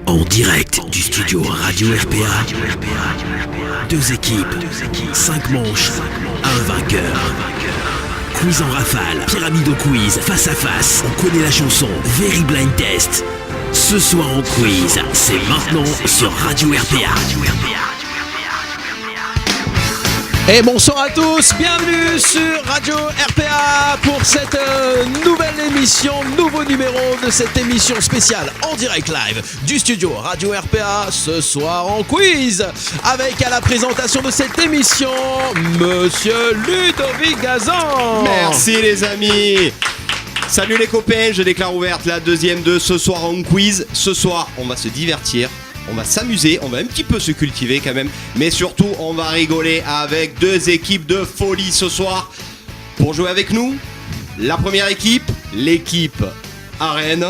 En direct du studio Radio RPA, deux équipes, 5 manches, un vainqueur. Quiz en rafale, pyramide au quiz, face à face, on connaît la chanson, Very Blind Test. Ce soir en quiz, c'est maintenant sur Radio RPA. Et bonsoir à tous, bienvenue sur Radio RPA pour cette nouvelle émission, nouveau numéro de cette émission spéciale en direct live du studio Radio RPA ce soir en quiz, avec à la présentation de cette émission, Monsieur Ludovic Gazan. Merci les amis. Salut les copains, je déclare ouverte la deuxième de ce soir en quiz. Ce soir, on va se divertir. On va s'amuser, on va un petit peu se cultiver quand même, mais surtout on va rigoler avec deux équipes de folie ce soir. Pour jouer avec nous, la première équipe, l'équipe Arène,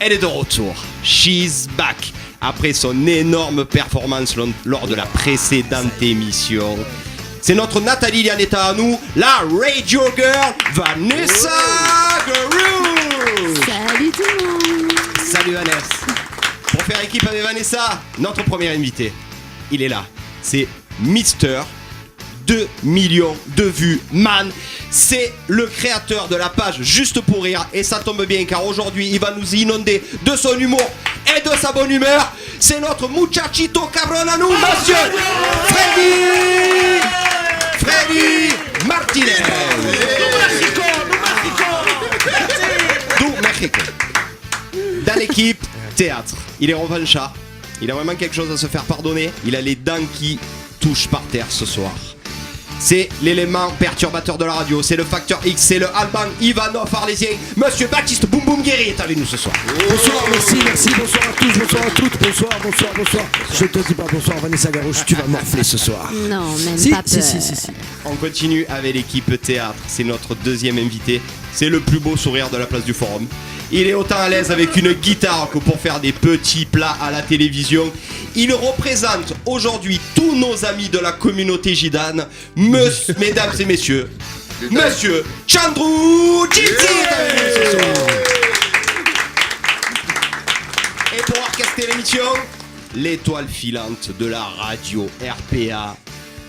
elle est de retour. She's back. Après son énorme performance lors de la précédente émission. C'est notre Nathalie Lianetta à nous, la Radio Girl, Vanessa Garou. Salut tout le monde. Salut Vanessa. Pour faire équipe avec Vanessa, notre premier invité, il est là. C'est Mister 2 millions de vues man. C'est le créateur de la page Juste pour rire. Et ça tombe bien car aujourd'hui, il va nous inonder de son humour et de sa bonne humeur. C'est notre muchachito cabron à nous, monsieur Freddy Martinez. Du Mexico. Dans l'équipe théâtre, il est revanchard, il a vraiment quelque chose à se faire pardonner, il a les dents qui touchent par terre ce soir. C'est l'élément perturbateur de la radio, c'est le facteur X, c'est le Alban Ivanov arlésien, Monsieur Baptiste Boum Boum Guéry est avec nous ce soir. Bonsoir, merci, bonsoir à tous, bonsoir à toutes, bonsoir. Je te dis pas bonsoir Vanessa Garouche, tu vas morfler ce soir. Non, même Si. pas peur. On continue avec l'équipe théâtre, c'est notre deuxième invité, c'est le plus beau sourire de la place du Forum. Il est autant à l'aise avec une guitare que pour faire des petits plats à la télévision. Il représente aujourd'hui tous nos amis de la communauté gitane, mesdames et messieurs, Monsieur Chandru Djidji. Et pour orchestrer l'émission, l'étoile filante de la radio RPA,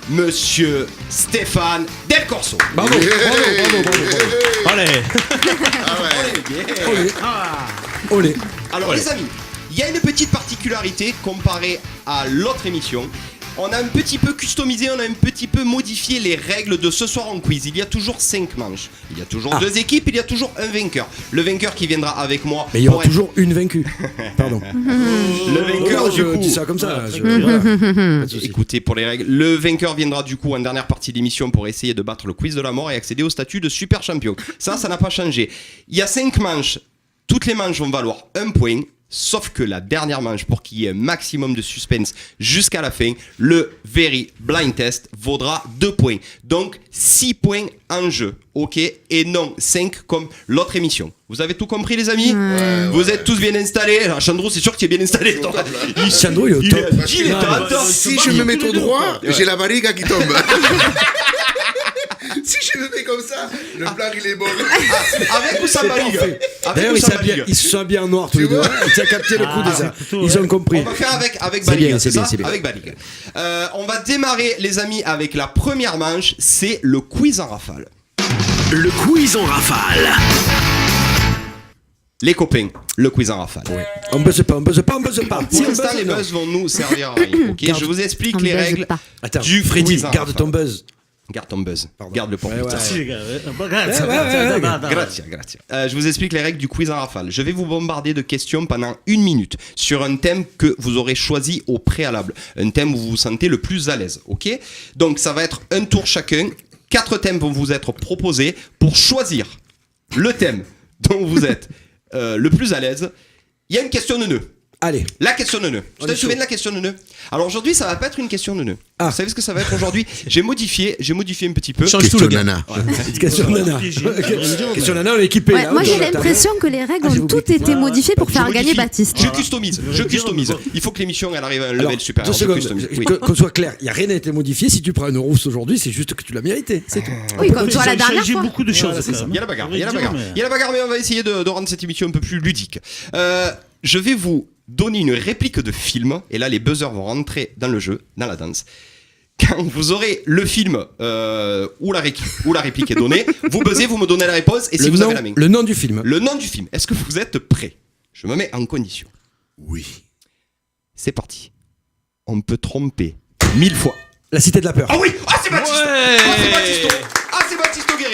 Monsieur Stéphane Del Corso. Bravo. Allez. Olé. Alors les amis, il y a une petite particularité comparée à l'autre émission. On a un petit peu customisé, on a un petit peu modifié les règles de ce soir en quiz. Il y a toujours 5 manches. Il y a toujours 2 équipes, il y a toujours un vainqueur. Le vainqueur qui viendra avec moi. Mais il y aura toujours une vaincue. Pardon. Le vainqueur du coup. Je dis ça comme ça. Écoutez, pour les règles, le vainqueur viendra du coup en dernière partie d'émission pour essayer de battre le quiz de la mort et accéder au statut de super champion. Ça n'a pas changé. Il y a 5 manches. Toutes les manches vont valoir 1 point. Sauf que la dernière manche, pour qu'il y ait un maximum de suspense jusqu'à la fin, le Very Blind Test vaudra 2 points. Donc 6 points en jeu, ok? Et non 5 comme l'autre émission. Vous avez tout compris les amis? Vous êtes tous bien installés? Alors, Chandru, c'est sûr que tu es bien installé. Chandru, il est au top. Il est top. Si je me mets tout droit, j'ai la barriga qui tombe. Si je me mets comme ça, le plat il est bon. Avec ou sans barriga? D'ailleurs, ils se sont habillés en noir tous les deux. Tu as capté le coup déjà. Ils ont compris. On va faire avec barriga, c'est ça? bien. Avec barriga. On va démarrer les amis avec la première manche, c'est le quiz en rafale. Le quiz en rafale. Les copains, le quiz en rafale. Ouais. On buzz pas. Pour l'instant, les buzz vont nous servir à rien. Ok, je vous explique les règles Attends, du Freddy, quiz en garde rafale. ton buzz. Garde ton buzz. Garde-le pour plus tard. Grazie. Je vous explique les règles du quiz en rafale. Je vais vous bombarder de questions pendant 1 minute sur un thème que vous aurez choisi au préalable. Un thème où vous vous sentez le plus à l'aise. Ok ? Donc ça va être un tour chacun. 4 thèmes vont vous être proposés pour choisir le thème dont vous êtes le plus à l'aise. Il y a une question de nœud. Allez. La question de nœud. Tu te souviens de la question de nœud? Alors aujourd'hui, ça va pas être une question de nœud. Ah. Vous savez ce que ça va être aujourd'hui? J'ai modifié un petit peu. Change tout le gars. nana. Question nana. Question nana, on est équipé. Ouais, là, moi j'ai autour de la l'impression que les règles j'ai ont oublié. toutes été modifiées pour faire Je gagner modifie. Baptiste. Je customise. Il faut que l'émission elle arrive à un Alors, level supérieur. 2 Je secondes, customise. Oui. qu'on soit clair, il n'y a rien à été modifié. Si tu prends une rousse aujourd'hui, c'est juste que tu l'as mérité. C'est tout. Oui, comme toi la dernière J'ai fois. beaucoup de choses. Voilà, c'est ça. Il y a la bagarre, mais on va essayer de rendre cette émission un peu plus ludique. Je vais vous donner une réplique de film, et là les buzzers vont rentrer dans le jeu, dans la danse. Quand vous aurez le film où la réplique est donnée, vous buzzez, vous me donnez la réponse, et si vous avez la main. Le nom du film. Le nom du film. Est-ce que vous êtes prêts? Je me mets en condition. Oui. C'est parti. On peut tromper 1000 fois. La Cité de la Peur. Ah oui! Ah c'est Baptisto! Ouais. Ah c'est Baptisto! Ah c'est Baptisto Guéry!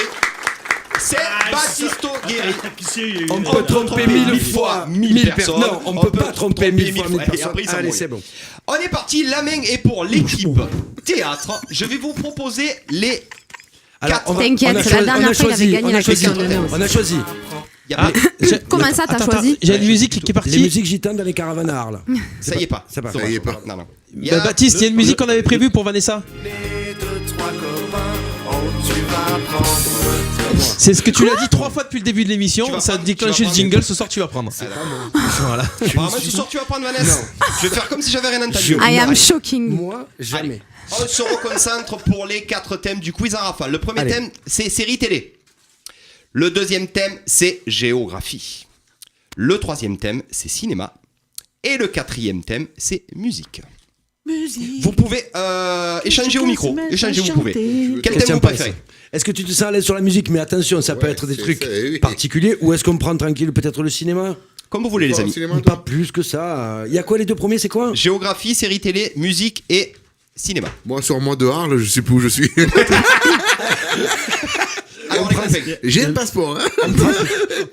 C'est Baptisto Guéry! On peut tromper 1000 fois 1000 personnes. Non, on peut pas tromper 1000 fois 1000 personnes. Allez, c'est bon. On est parti, la main est pour l'équipe théâtre. Je vais vous proposer les... T'inquiète, la dernière fois, il avait gagné la question de Néo. On a choisi. Comment ça, t'as choisi? J'ai une musique qui est partie. Les musiques gitanes dans les caravanes à Arles. Ça y est pas. C'est pas. Ça y est pas. Non, non. Baptiste, il y a une musique qu'on avait prévue pour Vanessa. C'est ce que tu l'as dit 3 fois depuis le début de l'émission. Ça a déclenché le jingle. Ce soir, tu vas prendre. Voilà. Apparemment, ce soir, tu vas prendre Vanessa. Je vais faire comme si j'avais rien entendu. I am shocking. Moi, jamais. On se reconcentre pour les 4 thèmes du quiz en rafale. Le premier thème, c'est série télé. Le deuxième thème, c'est géographie. Le troisième thème, c'est cinéma. Et le quatrième thème, c'est musique. Vous pouvez échanger au micro. Échanger, vous pouvez. Quel thème vous préférez? Est-ce que tu te sens à l'aise sur la musique? Mais attention, ça peut être des trucs particuliers. Ou est-ce qu'on prend tranquille peut-être le cinéma? Comme vous voulez, les amis. Pas plus que ça. Il y a quoi les deux premiers? C'est quoi? Géographie, série télé, musique et cinéma. Moi, sur moi de Arles, je sais plus où je suis. Alors, les copains. J'ai le passeport. Hein.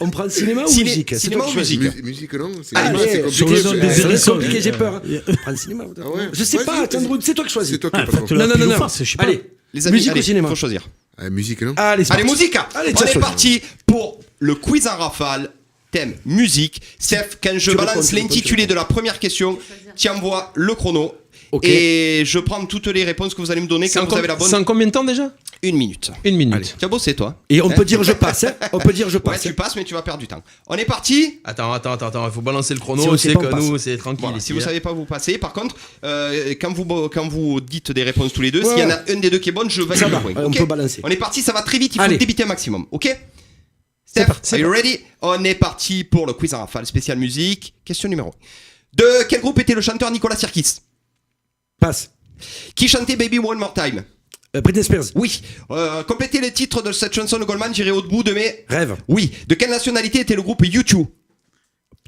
On prend le cinéma ou musique? Cinéma ou musique? Musique, non. Allez, c'est compliqué. C'est compliqué, j'ai peur. On prend le cinéma. Ah ouais. Je sais pas, attends, c'est toi qui choisis. C'est toi qui as pas Non. Allez, Les amis, musique allez, ou cinéma? faut choisir. Musique, non. Allez, c'est Allez, parti. musique. Allez, On tiens, est choisis. parti pour le quiz en rafale. Thème musique. Steph, quand je balance l'intitulé de la première question, tu envoies le chrono. Okay. Et je prends toutes les réponses que vous allez me donner quand vous avez la bonne. C'est en combien de temps déjà? 1 minute. 1 minute. Allez. Tu as bossé, toi? Et on peut dire je passe, hein. On peut dire je Ouais, passe. tu passes, mais tu vas perdre du temps. On est parti. Attends, il faut balancer le Si chrono. on sait C'est pas, que on passe. nous, c'est tranquille. Voilà, ici, si vous hein. savez pas, vous passez. Par contre, quand vous dites des réponses tous les deux, Ouais. s'il y en a un des deux qui est bonne, je valide Ça le va, point. on ok peut balancer. On est parti, ça va très vite, il faut Allez. débiter un maximum. Ok Steph, are you ready? On est parti pour le quiz en rafale spécial musique. Question numéro 1. De quel groupe était le chanteur Nicolas Sirkis? Passe. Qui chantait Baby One More Time? Britney Spears. Oui. Complétez les titres de cette chanson de Goldman, j'irai au bout de mes... Rêve. Oui. De quelle nationalité était le groupe U2?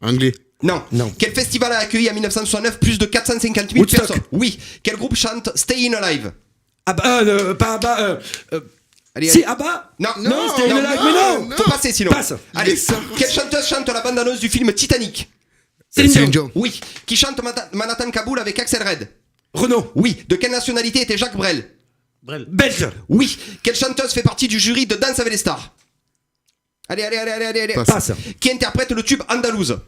Anglais. Non. Non. Quel festival a accueilli en 1969 plus de 450 000 Woodstock. personnes? Oui. Quel groupe chante Stayin' Alive? Ah bah, pas Abba. Allez, Si, allez. Abba. Non, Non, c'était une live, mais non. Faut passer sinon. Passe. Allez, Il est ça. quelle chanteuse chante la bande-annonce du film Titanic? Céline Dion. Oui. Qui chante Manhattan Kaboul avec Axel Red? Renaud. Oui. De quelle nationalité était Jacques Brel? Belge. Oui. Quelle chanteuse fait partie du jury de Danse avec les stars? Allez. Passe. Qui interprète le tube Andalouse?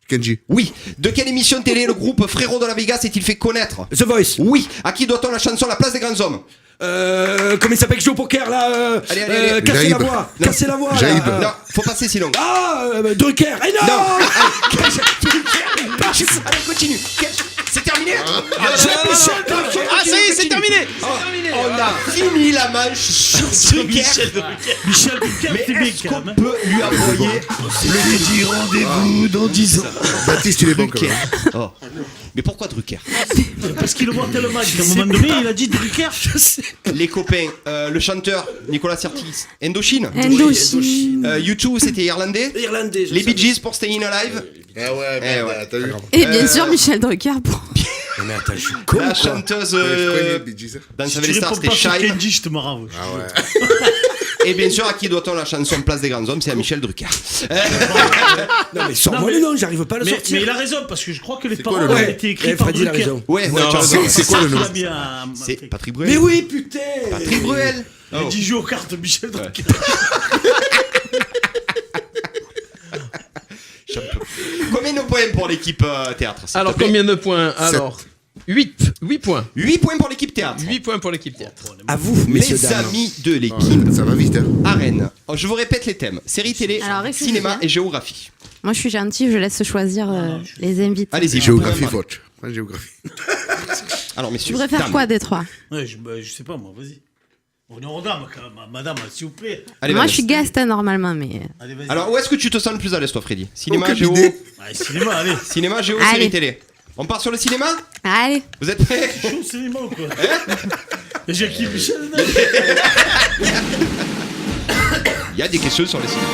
Kenji. Oui. De quelle émission télé le groupe Frérot de la Vega s'est-il fait connaître? The Voice. Oui. À qui doit-on la chanson La place des grands hommes? Comment il s'appelle qui joue au poker là? Allez. Casser la Jaïb. voix. Casser la voix. Jaïb. là. Non, faut passer sinon. Ah, Drucker. Eh non. Allez, continue. C'est terminé? Jean-Michel Drucker. Ah, ça y est, c'est terminé. On a fini la manche sur Drucker. Michel Drucker, Mais c'est bien est-ce quand qu'on même. peut lui envoyer Le dit rendez-vous dans 10 ans. Baptiste, il est bon quand Drucker? même. Oh. Mais pourquoi Drucker? Parce qu'il le voit tellement qu'à un moment donné, il a dit Drucker. Les copains, le chanteur Nicolas Sirkis, Indochine. Indochine. U2, c'était irlandais. Irlandais. Les Bee Gees pour Stayin' Alive. Ah ouais, merde, ouais. t'as vu? Et bien sûr, Michel Drucker. Mais attends, je suis con. La quoi. chanteuse Ouais, je connais Bee Gees. Danse Si avec tu les stars, réponds c'était pas sur Shine. Kenji, je te m'arrange. Ah ouais. Et bien sûr, à qui doit-on la chanson Place des Grands Hommes? C'est à Michel Drucker. Non mais sors-moi mais- le nom, j'arrive pas à le Mais sortir. il a raison, parce que je crois que les C'est quoi paroles le ont nom? été écrites par Freddy a Drucker. raison. Ouais, Non, tu as raison. C'est quoi le nom? Il a bien. C'est Patrick Bruel. Mais oui, putain. Patrick Bruel. Il a dit joue aux cartes, Michel Drucker. Combien de points pour l'équipe théâtre? s'il te Alors, plaît combien de points? Alors, 8 points. 8 points pour l'équipe théâtre. 8 points pour l'équipe théâtre. À vous, messieurs Les dames. amis de l'équipe Ça va vite, hein. Arène. Oh, je vous répète les thèmes. Série télé, Alors, réfléchis, cinéma hein. et géographie. Moi, je suis gentille, je laisse choisir les invités. Allez-y. Géographie, vous pouvez vote. Prends géographie. parler. Alors, Tu messieurs. voudrais faire dames. quoi des trois? Ouais, je sais pas, moi, vas-y. Honneur aux dames, madame, s'il vous plaît. Allez, Moi, Vanessa. je suis guest hein, normalement, mais. Allez, vas-y. Alors, où est-ce que tu te sens le plus à l'aise, toi, Freddy? Cinéma, Aucune géo, idée. Allez, cinéma, allez. cinéma, géo, Allez. série télé. On part sur le cinéma? Allez. Vous êtes prêts? Chaud au cinéma ou quoi? Et j'ai qui Michel Il y a des questions sur le cinéma.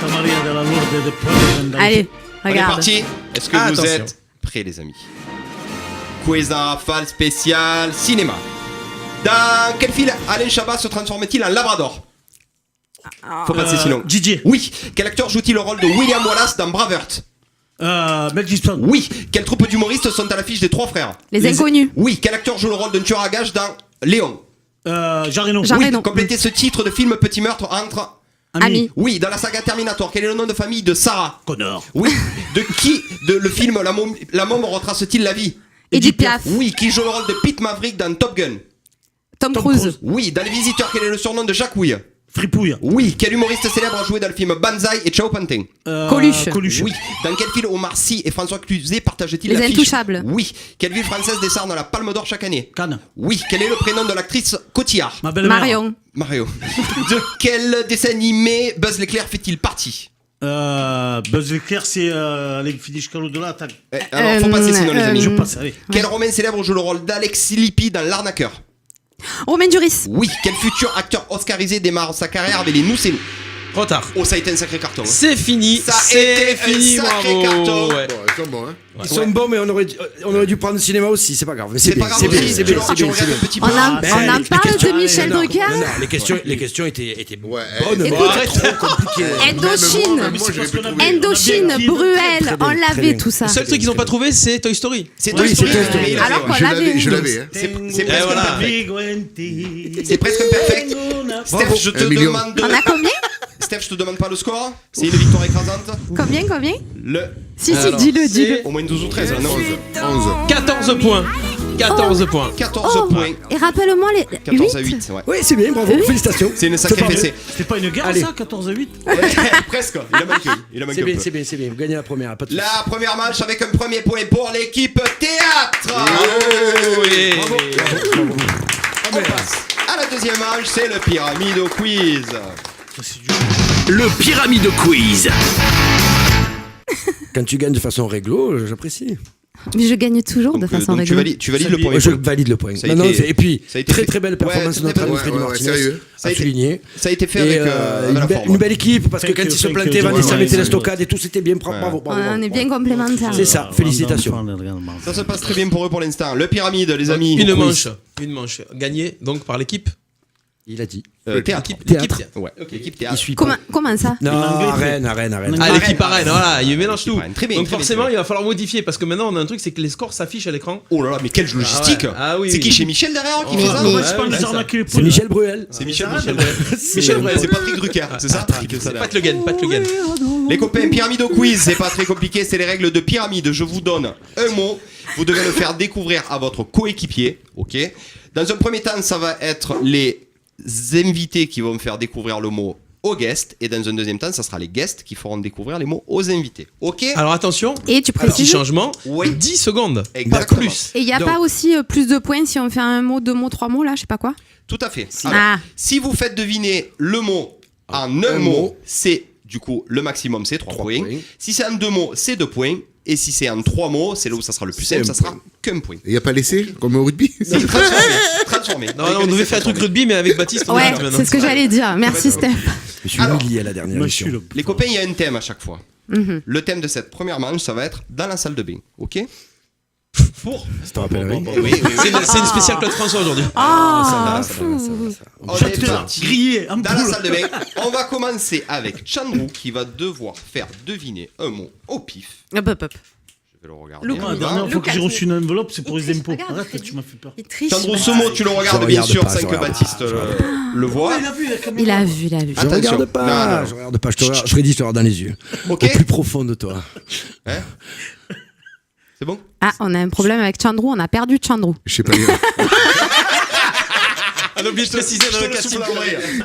Santa Maria della Lourdes de Paris. Allez, On est regarde. parti. Est-ce que vous Attention. êtes prêts, les amis? Quiz en rafale spécial cinéma. Dans quel film Alain Chabat se transforme-t-il en Labrador? Faut passer sinon. Didier. Oui. Quel acteur joue-t-il le rôle de William Wallace dans Braveheart? Mel Gibson. Oui. Quelle troupe d'humoristes sont à l'affiche des Trois Frères? Les inconnus. Oui. Quel acteur joue le rôle d'un tueur à gages dans Léon? Jean Reno. Jean Oui. Reno. Complétez ce titre de film Petit meurtre entre... Ami. Oui. Dans la saga Terminator, quel est le nom de famille de Sarah? Connor. Oui. De qui le film La Môme retrace-t-il la vie? Edith Piaf. Oui. Qui joue le rôle de Pete Maverick dans Top Gun? Tom Tom Cruise. Cruise. Oui. Dans Les Visiteurs, quel est le surnom de Jacques Houille? Fripouille. Oui. Quel humoriste célèbre a joué dans le film Banzai et Ciao Pantin? Coluche. Coluche. Oui. Dans quel film Omar Sy et François Cluzet partagent-ils Les l'affiche? Intouchables. Oui. Quelle ville française décerne la Palme d'Or chaque année? Cannes. Oui. Quel est le prénom de l'actrice Cotillard? Ma belle-mère. Marion. Mario. De quel dessin animé Buzz l'éclair fait-il partie? Buzz l'éclair, c'est les filles jusqu'à l'au-delà. Attends. Alors, faut passer sinon, les amis. Je passe, allez. Quel romain célèbre joue le rôle d'Alex Lippi dans L'Arnaqueur? Romain Duris. Oui. Quel futur acteur oscarisé démarre sa carrière avec les Nous c'est nous? Trop tard. Oh, ça a été un sacré carton. Hein. C'est fini. Ça a C'est été fini, un sacré bravo. carton. Ouais. Bon, ils sont bons, hein. Ils sont bons, mais on aurait dû prendre le cinéma aussi, c'est pas grave. Mais C'est bien, pas grave, c'est bien, aussi, c'est tu bien, le- c'est tu bien, c'est regardes bien. un petit On peu. en parle de Michel Drucker. Non, les questions étaient Ouais, bonnes, mais Écoute, pas trop compliquées. Indochine. Même moi, j'aurais pu trouver. Indochine, Très Bruel, bien, on très l'avait bien. tout ça. Le seul truc qu'ils n'ont pas trouvé, c'est Toy Story. C'est Oui, Toy Story, c'est Toy Story. mais il avait- Alors qu'on Je l'avais, l'avait. je l'avais. Hein. C'est presque voilà. parfait. C'est presque perfect. Steph, je te Un million. demande. On a combien Steph, je te demande pas le score. C'est une victoire écrasante. Combien Le. Si, Alors, dis-le, dis-le. Au moins 12 ou 13, non 11. 14 points. 14 points. 14 points. Et rappelle-moi les 14 à 8. 8, ouais. Oui, c'est bien, bravo, Oui. félicitations. C'est une sacrée fessée. C'était pas une guerre, Allez. ça, 14 à 8? Presque. Il a manqué. Il a manqué C'est un bien, peu. c'est bien, c'est bien. Vous gagnez la première, pas de soucis. La première manche avec un premier point pour l'équipe théâtre. Oui. On passe à la deuxième manche, c'est le Pyramido Quiz. Le Pyramido Quiz. Quand tu gagnes de façon réglo, j'apprécie. Mais je gagne toujours de façon donc tu régulière. valides le Salut. premier Moi, je point. valide le point. Ça a Non, non, été- et puis, ça a été très fait- très belle performance Ouais, de notre très ami belle- Freddy ouais, Martinez. sérieux. Ça a À été- souligner. Ça a été fait Et avec la forme. une belle équipe, parce que Thank quand you, ils se thank plantaient, you. Vanessa Ouais, mettait ouais, la ouais. stockade et tout, c'était bien. Bravo, bravo. On est bien complémentaires. C'est ça, félicitations. Ça se passe très bien pour eux pour l'instant. Le Pyramide, les amis. Une Quiz. manche. Une manche. Gagnée donc par l'équipe. Il a dit. Théâtre. Théâtre. Ouais, l'équipe Il théâtre. suit pas. Comment ça Non, arène. Ah, l'équipe arène, voilà, il mélange tout. Arène, très bien, Donc très bien, forcément, très il va falloir modifier parce que maintenant on a un truc, c'est que les scores s'affichent à l'écran. Oh là là, mais quelle logistique. ouais. Ah oui, C'est oui. qui chez Michel derrière qui Mais- fait ça mais- Ouais, C'est pas ouais, nous ça. arnaquer les C'est poules. Michel Bruel. C'est Michel. Michel Brel. C'est Patrick Drucker, c'est ça qui fait ça Pas derrière. Le Guen, pas Le Guen. Les copains, Pyramido Quiz, c'est pas très compliqué, c'est les règles de pyramide. Je vous donne un mot, vous devez le faire découvrir à votre coéquipier, ok? Dans un premier temps, ça va être les invités qui vont me faire découvrir le mot aux guests, et dans un deuxième temps, ça sera les guests qui feront découvrir les mots aux invités, ok? Alors attention, Et tu petit précises. changement, Oui. 10 secondes, pas Exactement. plus. Et il n'y a Donc- pas aussi plus de points si on fait un mot, deux mots, trois mots là, je sais pas quoi. Tout à fait. Alors, Ah. si vous faites deviner le mot en un mot, c'est du coup le maximum, c'est 3 points. points. Si c'est en 2 mots, c'est 2 points. Et si c'est en 3 mots, c'est là où ça sera le plus C'est simple, un ça sera point. qu'un point. Il n'y a pas laissé, comme au rugby. C'est transformé. Non, non, on devait faire un truc rugby, mais avec Baptiste, on Ouais, arrête maintenant. c'est ce que j'allais dire. Merci Steph. Je suis Alors, humilié à la dernière Moi, je suis émission. le. Les copains, il y a un thème à chaque fois. Mhm. Le thème de cette première manche, ça va être dans la salle de bain. Ok? Pour. Je te rappellerai. C'est une spéciale Claude François aujourd'hui. Ah, Ça va, ça va. On est Putain, parti. grillé, en Dans la poule. salle de bain, on va commencer avec Chandru qui va devoir faire deviner un mot au pif. Hop, hop, hop. Je vais le regarder. Look. Moi, On la y va. dernière fois que j'ai Lucas, reçu une enveloppe, c'est pour il les triche, impôts. regarde, Arrête, Freddy. tu m'as fait peur. Il triche. Chandru, ce mot, tu le regardes bien regarde sûr pas, sans je que regarde Baptiste le voit. Il a vu la caméra. Il a vu, il a vu. Je Attention. regarde pas, Non, non. je regarde pas. Je te regarde, Freddy, je te regarde dans les yeux. Ok. Au plus profond de toi. Hein? C'est bon? Ah, on a un problème avec Chandru, on a perdu Chandru. Je sais pas lire. On a oublié de préciser dans le casting.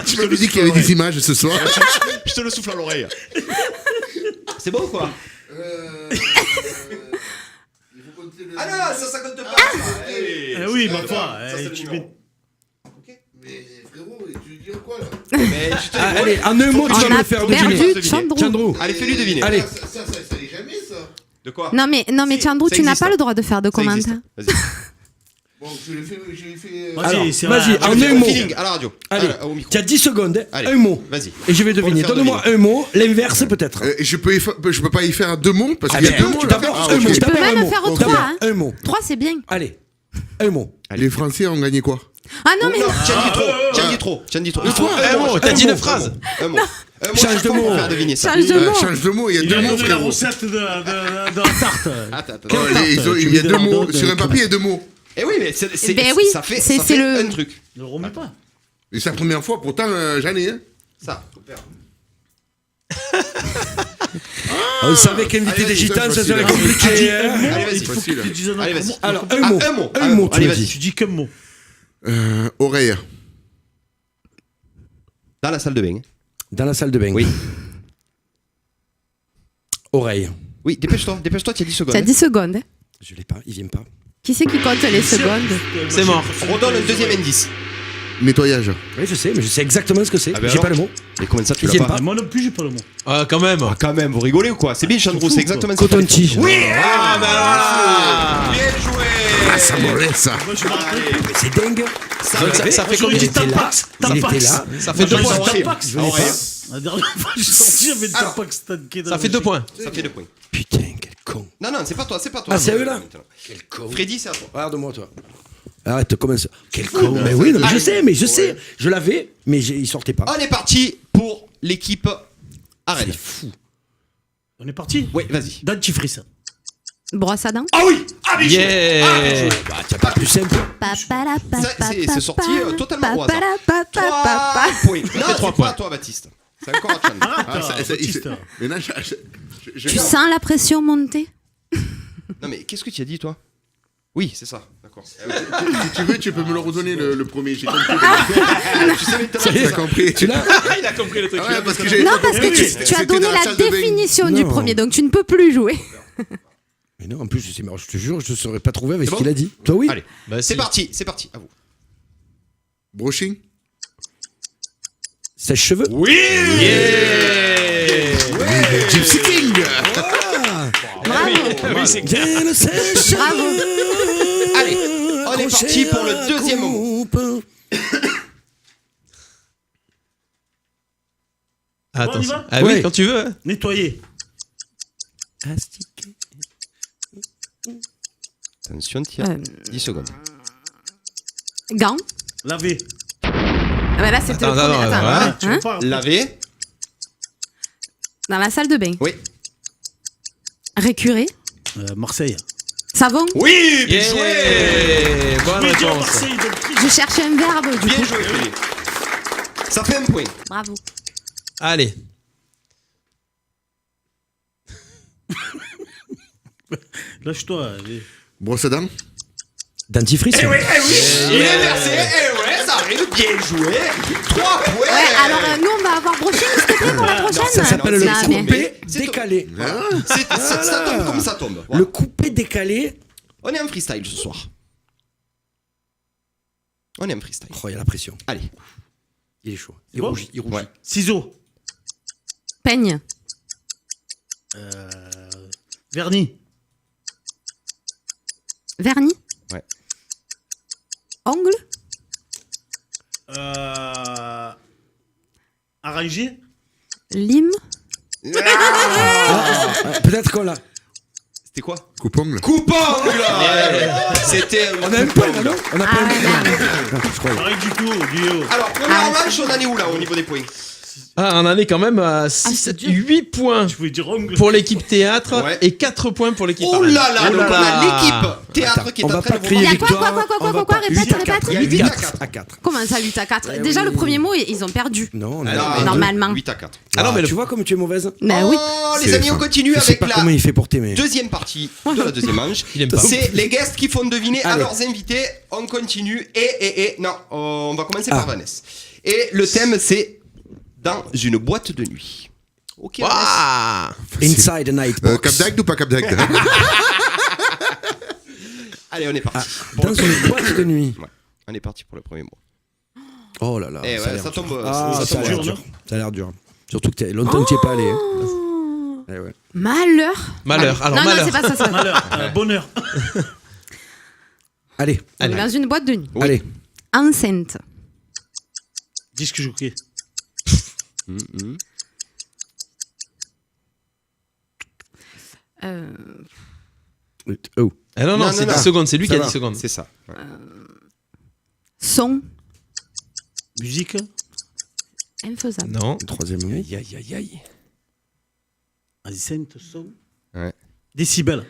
Tu m'avais dit qu'il y avait des images ce soir. Je te le souffle à l'oreille. C'est bon ou quoi? Ah non, ça compte pas. Eh oui, ma foi. Ça, c'est le Tu numéro. mets. Mais frérot, tu veux dire quoi là? Mais je te Ah, dis, allez, en un mot, tu On vas me a le faire deviner. perdu Chandrou. Chandrou. Allez, fais-lui deviner. Allez. Ça est jamais ça. De quoi? Non mais Chandrou, ça tu n'as existe. pas le droit de faire de Ça commandes. existe. Vas-y. Bon, je l'ai fait. Vas-y, c'est vas-y, vrai. en un mot. Feeling à la radio. Allez, Au micro. tu as 10 secondes, hein. Allez. Un mot. Vas-y. Et je vais Pour le deviner. faire Donne-moi un mot, l'inverse peut-être. Je peux pas y faire 2 mots parce Ah qu'il y a ben, 2 mots là. d'abord Ah, un ok. mot. Tu peux D'abord un même mot. faire D'abord 3, hein. un mot. 3 c'est bien. Allez, un mot. Les Français ont gagné quoi? Ah non mais Non, Tiens, dis trop. Un mot, t'as dit 9 phrases. Un mot. Change de mot. Pour faire deviner ça. change de mot. Change de mot, il y a Il 2 a mots donné la frérot. recette de la tarte. Attends. Oh, il y a 2 mots. Sur un papier, il y a 2 mots. Eh oui, mais Ben oui, ça fait c'est un le- truc. Ne remets pas. Et c'est la première fois, pourtant j'en ai. Hein. Ça. On savait qu'inviter Allez, des vas-y, gitans, ça facile, serait allez. compliqué. Un hein. mot, Allez, vas-y, il faut facile. que tu dises un Allez, autre vas-y. mot. Alors, Ah, un mot. Un mot, tu Allez, m'as vas-y. dit. Tu dis qu'un mot. Oreille. Dans la salle de bain. Dans la salle de bain. Oui. Oreille. Oui, dépêche-toi, tu as 10 secondes. Tu as 10 secondes. Je l'ai pas, il vient pas. Qui c'est qui compte les secondes? C'est mort. On redonne un deuxième indice. Nettoyage. Oui, je sais, mais je sais exactement ce que c'est. Ah ben J'ai alors pas le mot. Et comment ça, tu Ils l'as viennent pas pas. Moi non plus, j'ai pas le mot. Ah, quand même. Ah, quand même, vous rigolez ou quoi? C'est bien, Chandrou, c'est exactement ça. Coton-tige. Oui. Ah, bah voilà. Bien joué. Ah, ça m'enlève ça. Moi, je me rappelle. Mais c'est dingue. Donc, ça fait J'aurais combien? dit Il était là. Tampax. Il était Tampax. là. Ça fait 2 Moi, points. j'aurais dit Tampax. Je l'ai pas. La dernière fois, j'ai sorti, j'avais dit Alors, Tampax tanké dans Ça le fait 2 chèque. points. Ça fait 2 points. Putain, quel con. Non, c'est pas toi, c'est pas toi. Ah, c'est à eux là? Maintenant. Quel con. Freddy, c'est à toi. Regarde-moi, toi. Arrête, comment ça? Quel con. Mais oui, non, mais je sais. Je l'avais, mais il sortait pas. On est parti pour l'équipe Arène. C'est fou. On est parti. Oui, vas-y. Dentifrice. Brosse à dents. Ah oui. Ah, bien joué. Yeah. Bah, t'as pas plus simple. C'est sorti totalement au hasard. 3 points. Non, c'est 3 pas points. à toi, Baptiste. C'est encore à Chan. Ah, Baptiste. Mais là, Tu sens la pression monter? Non, mais qu'est-ce que tu as dit, toi? Oui, c'est ça. D'accord. si tu veux, tu peux me le redonner le premier. J'ai compris. Tu savais tout à Tu l'heure. as compris. Tu l'as? Il a compris le truc. Ah ouais, parce que j'avais Non, pas parce compris. que tu as C'était donné dans la salle de bain. définition du Non. premier, donc tu ne peux plus jouer. Mais non, en plus, c'est marrant, je te jure, je ne saurais pas trouvé avec C'est ce qu'il bon a dit. Toi, oui. Allez, Bah, c'est si. parti, à vous. Brushing. Sèche-cheveux. Oui. Gypsy King. Bravo. Oui, c'est clair. Bien le sèche. Bravo. Allez, on est parti pour le deuxième mot. Attends. On y va? Ah oui, Ouais. quand tu veux. Nettoyer. Astiquer. Attention, tiens. 10 secondes. Gants. Laver. Ah bah là, c'était le Attends, premier. attends, Attends, voilà. hein, Tu me parles. Laver. dans la salle de bain. Oui. Récurer. Marseille. Savon. Oui, bien Yeah. joué. Bonne Je vais dire réponse. Marseille, donc. Je cherchais un verbe, du Bien coup. joué, Philippe. Ça fait un point. Bravo. Allez. Lâche-toi. allez. Brosse à dents. Dentifrice. Il est versé. Eh ouais, ça arrive. Bien joué. 3 points. Ouais, alors nous, on va avoir brochine, s'il te plaît, pour la prochaine. Ça s'appelle Non, le c'est- coupé c'est- décalé. Ça tombe comme ça tombe. Voilà. Le coupé décalé. On est en freestyle ce soir. On est en freestyle. Oh, il y a la pression. Allez. Il est chaud. C'est Il bon rougit. Il rougit. Ouais. Ciseaux. Peigne. Vernis. Vernis. Ouais. Ongle. Arranger. Lime. Peut-être qu'on l'a. C'était quoi? Coupe-ongle. Coupe-ongle. C'était On a un point, là, non? On a Ah pas un ouais, point. merde. Pareil du tout. Du haut. Alors, première manche, on en est où là au niveau des points? Ah, on en est quand même à 6, 7, 8 points Tu pouvais dire ongle. pour l'équipe théâtre Ouais. et 4 points pour l'équipe Oh Arène. là là, Oh donc là on a là. l'équipe théâtre qui est On en va train pas de vous crier Il y a remonter. quoi, victoire. quoi, On va quoi, pas- répète, 8 à répète. 4. Il y a 8 à 4. 4 à 4. Comment ça, 8 à 4? Eh Déjà, oui. le premier mot, ils ont perdu. Non, Alors, non. Normalement. 8 à 4. Ah non, mais le- Tu vois comme tu es mauvaise? Bah oui. Oh, les C'est amis, on fin. continue Je sais avec pas la comment il fait pour t'aimer. deuxième partie de la deuxième manche. Il aime pas. C'est les guests qui font deviner à Allez. leurs invités. On continue. Et non, on va commencer par Ah. Vanessa. Et le thème, c'est dans une boîte de nuit. Ok, Vanessa. Ah. Inside the night box. Cap d'Agde ou pas Cap d'Agde? Allez, on est parti. Dans une boîte de nuit. Ouais. On est parti pour le premier mot. Oh là là. Eh ça a ouais, l'air ça dur. tombe. Ah, ça ça a tombe l'air dur. dur. Ça a l'air dur. Surtout que longtemps que tu n'y es pas allé. hein. Eh ouais. Malheur. Malheur. Alors, non, malheur. non, c'est pas ça. Malheur, bonheur. Allez, Allez. Dans une boîte de nuit. allez. Enceinte. Disque jockey. Oh. Ah non, Non, c'est non, 10 non. secondes, c'est lui Ça qui a va. 10 secondes. C'est ça. Ouais. Son. Musique. Infaisable. Non. Troisième mot. Aïe, aïe, aïe, aïe. Enceinte, son. Ouais. Décibel.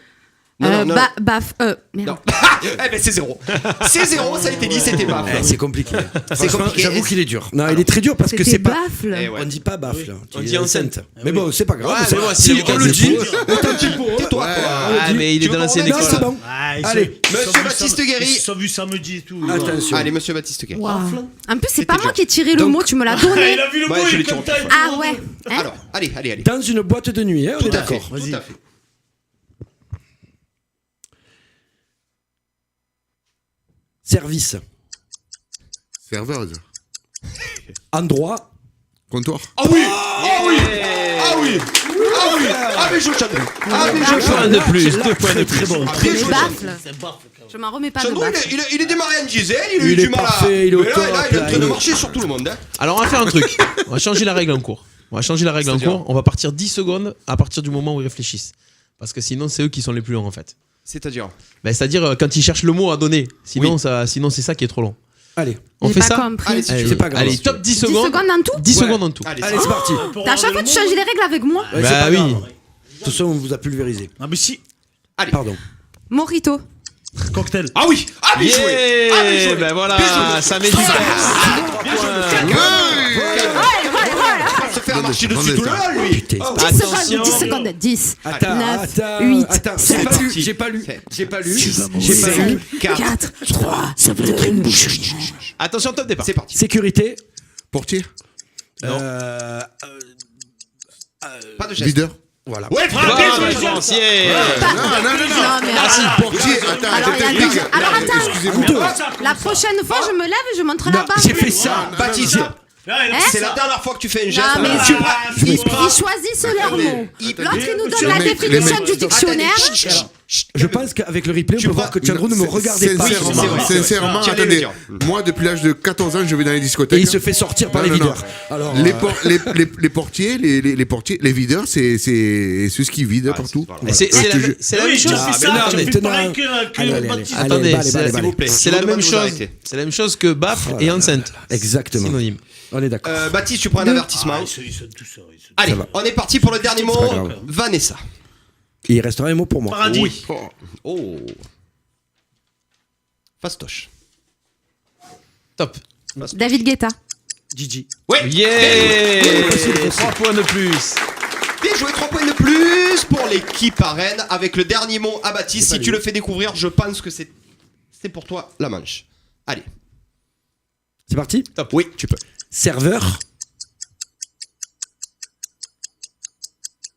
Non, non, non. Merde. Non. Eh ben c'est 0. C'est 0, ça a été dit, c'était pas. Eh, c'est compliqué. Franchement, compliqué. J'avoue qu'il est dur. Non, il est très dur parce que C'était c'est pas. baffle. Eh ouais. On dit pas baffle. On dit enceinte. Mais bon, c'est pas grave. Ouais, c'est mais pas- moi, si si on le dit, Tais-toi, toi. Ah, mais il est dans l'ancienne Non, c'est école. bon. Ah, Allez, Monsieur Baptiste Guéry. Ils se sont vus samedi et tout. Attention. Allez, monsieur Baptiste Guéry. Waouh. En plus, c'est pas C'était moi dur. qui ai tiré le Donc- mot, tu me l'as Ah, donné. il a vu le Ouais, mot, je il l'ai est comme tiré. ça. Ah ouais. Hein Alors, allez. Dans une boîte de nuit, hein, on est Tout à fait. d'accord. Tout à fait. Service. Serveuse. Endroit. Comptoir. Ah oui. Ah oui. Ah oui. Ah oui. Ah mais je chante. Ah mais je Un chante. de plus, Là, 2 points de très plus. bon. Ah, mais Mais je chante. baffle. C'est baffle. Je m'en remets pas de Chandro, baffle. il est démarré en diesel, il a eu Il du est mal à. parfait, il est au Mais là, top, il est en train là, de il- marcher sur tout le monde. Hein. Alors, on va faire un truc. On va changer la règle en cours. On va changer la règle en C'est-à-dire cours. On va partir 10 secondes à partir du moment où ils réfléchissent. Parce que sinon, c'est eux qui sont les plus longs en fait. C'est-à-dire. Ben, c'est-à-dire quand ils cherchent le mot à donner. Sinon, sinon c'est ça qui est trop long. Allez, On J'ai fait pas ça compris. Allez, Allez, c'est pas grave. Allez, top 10 10 secondes. secondes en tout 10 Ouais. secondes en tout. Allez, allez, c'est parti. À chaque fois, tu changes les règles avec moi. Ouais, Bah c'est pas oui. grave. De toute façon, on vous a pulvérisé. Ah, mais si. Pardon. Mojito. Cocktail. Ah oui. Ah bien joué. Ah bien joué. Ben voilà, Bien joué. ça met du temps. Se faire marcher dessus tout le long, lui. Putain, c'est pas- 10 Attention. secondes. 10. Attends, 9, attends, 8, attends, j'ai 7, pas lu, j'ai pas lu, j'ai pas lu, j'ai pas lu. 4, 3, 2, Attention, top départ. C'est parti. Sécurité. Portier. Euh, Pas de geste. Videur. voilà. Ouais, Ah, bien joué. déférencier. Non, mais Portier. Attends, Alors, attends, il y a technique. deux. Alors, attends. Excusez-moi. la prochaine fois, je me lève et je montre la Non, barre. j'ai fait ça. Baptiste, Hein c'est la dernière fois que tu fais un geste. Non, mais alors, ils choisissent leurs mots. L'autre, il nous donne la mecs- définition les du mecs- dictionnaire. Je pense qu'avec le replay, on peut voir que Chandro ne me regardait pas. c'est vrai, Sincèrement, c'est vrai. sincèrement, Tiens, attendez. allez, Moi, depuis l'âge de 14 ans, je vais dans les Et discothèques. il se fait sortir par Non, les non, non. videurs. Alors, Les portiers, les portiers, les videurs, c'est ceux qui vident partout. voilà. Et c'est Ouais, la- je te c'est la Oui, même j'ai chose. fait mais ça. non, J'ai mais fait tenant- pareil que allez, Baptiste. allez. Attendez, allez, c'est s'il vous plaît. c'est Je la vous même demande de vous chose. arrêter. C'est la même chose que baffle et enceinte. exactement. Synonyme. On est d'accord. Baptiste, tu prends un avertissement. Ils sont tous ça. Allez, va. on est parti pour le dernier mot. pas grave. Vanessa. Il restera un mot pour moi. Paradis. Oui. Oh. Fastoche. Top. David Guetta. Gigi. Ouais. Yeah 3 points de plus. Bien joué, 3 points de plus pour l'équipe à Rennes avec le dernier mot à Baptiste. Si tu le fais découvrir, je pense que c'est pour toi la manche. Allez. C'est parti. Oui, tu peux. Serveur.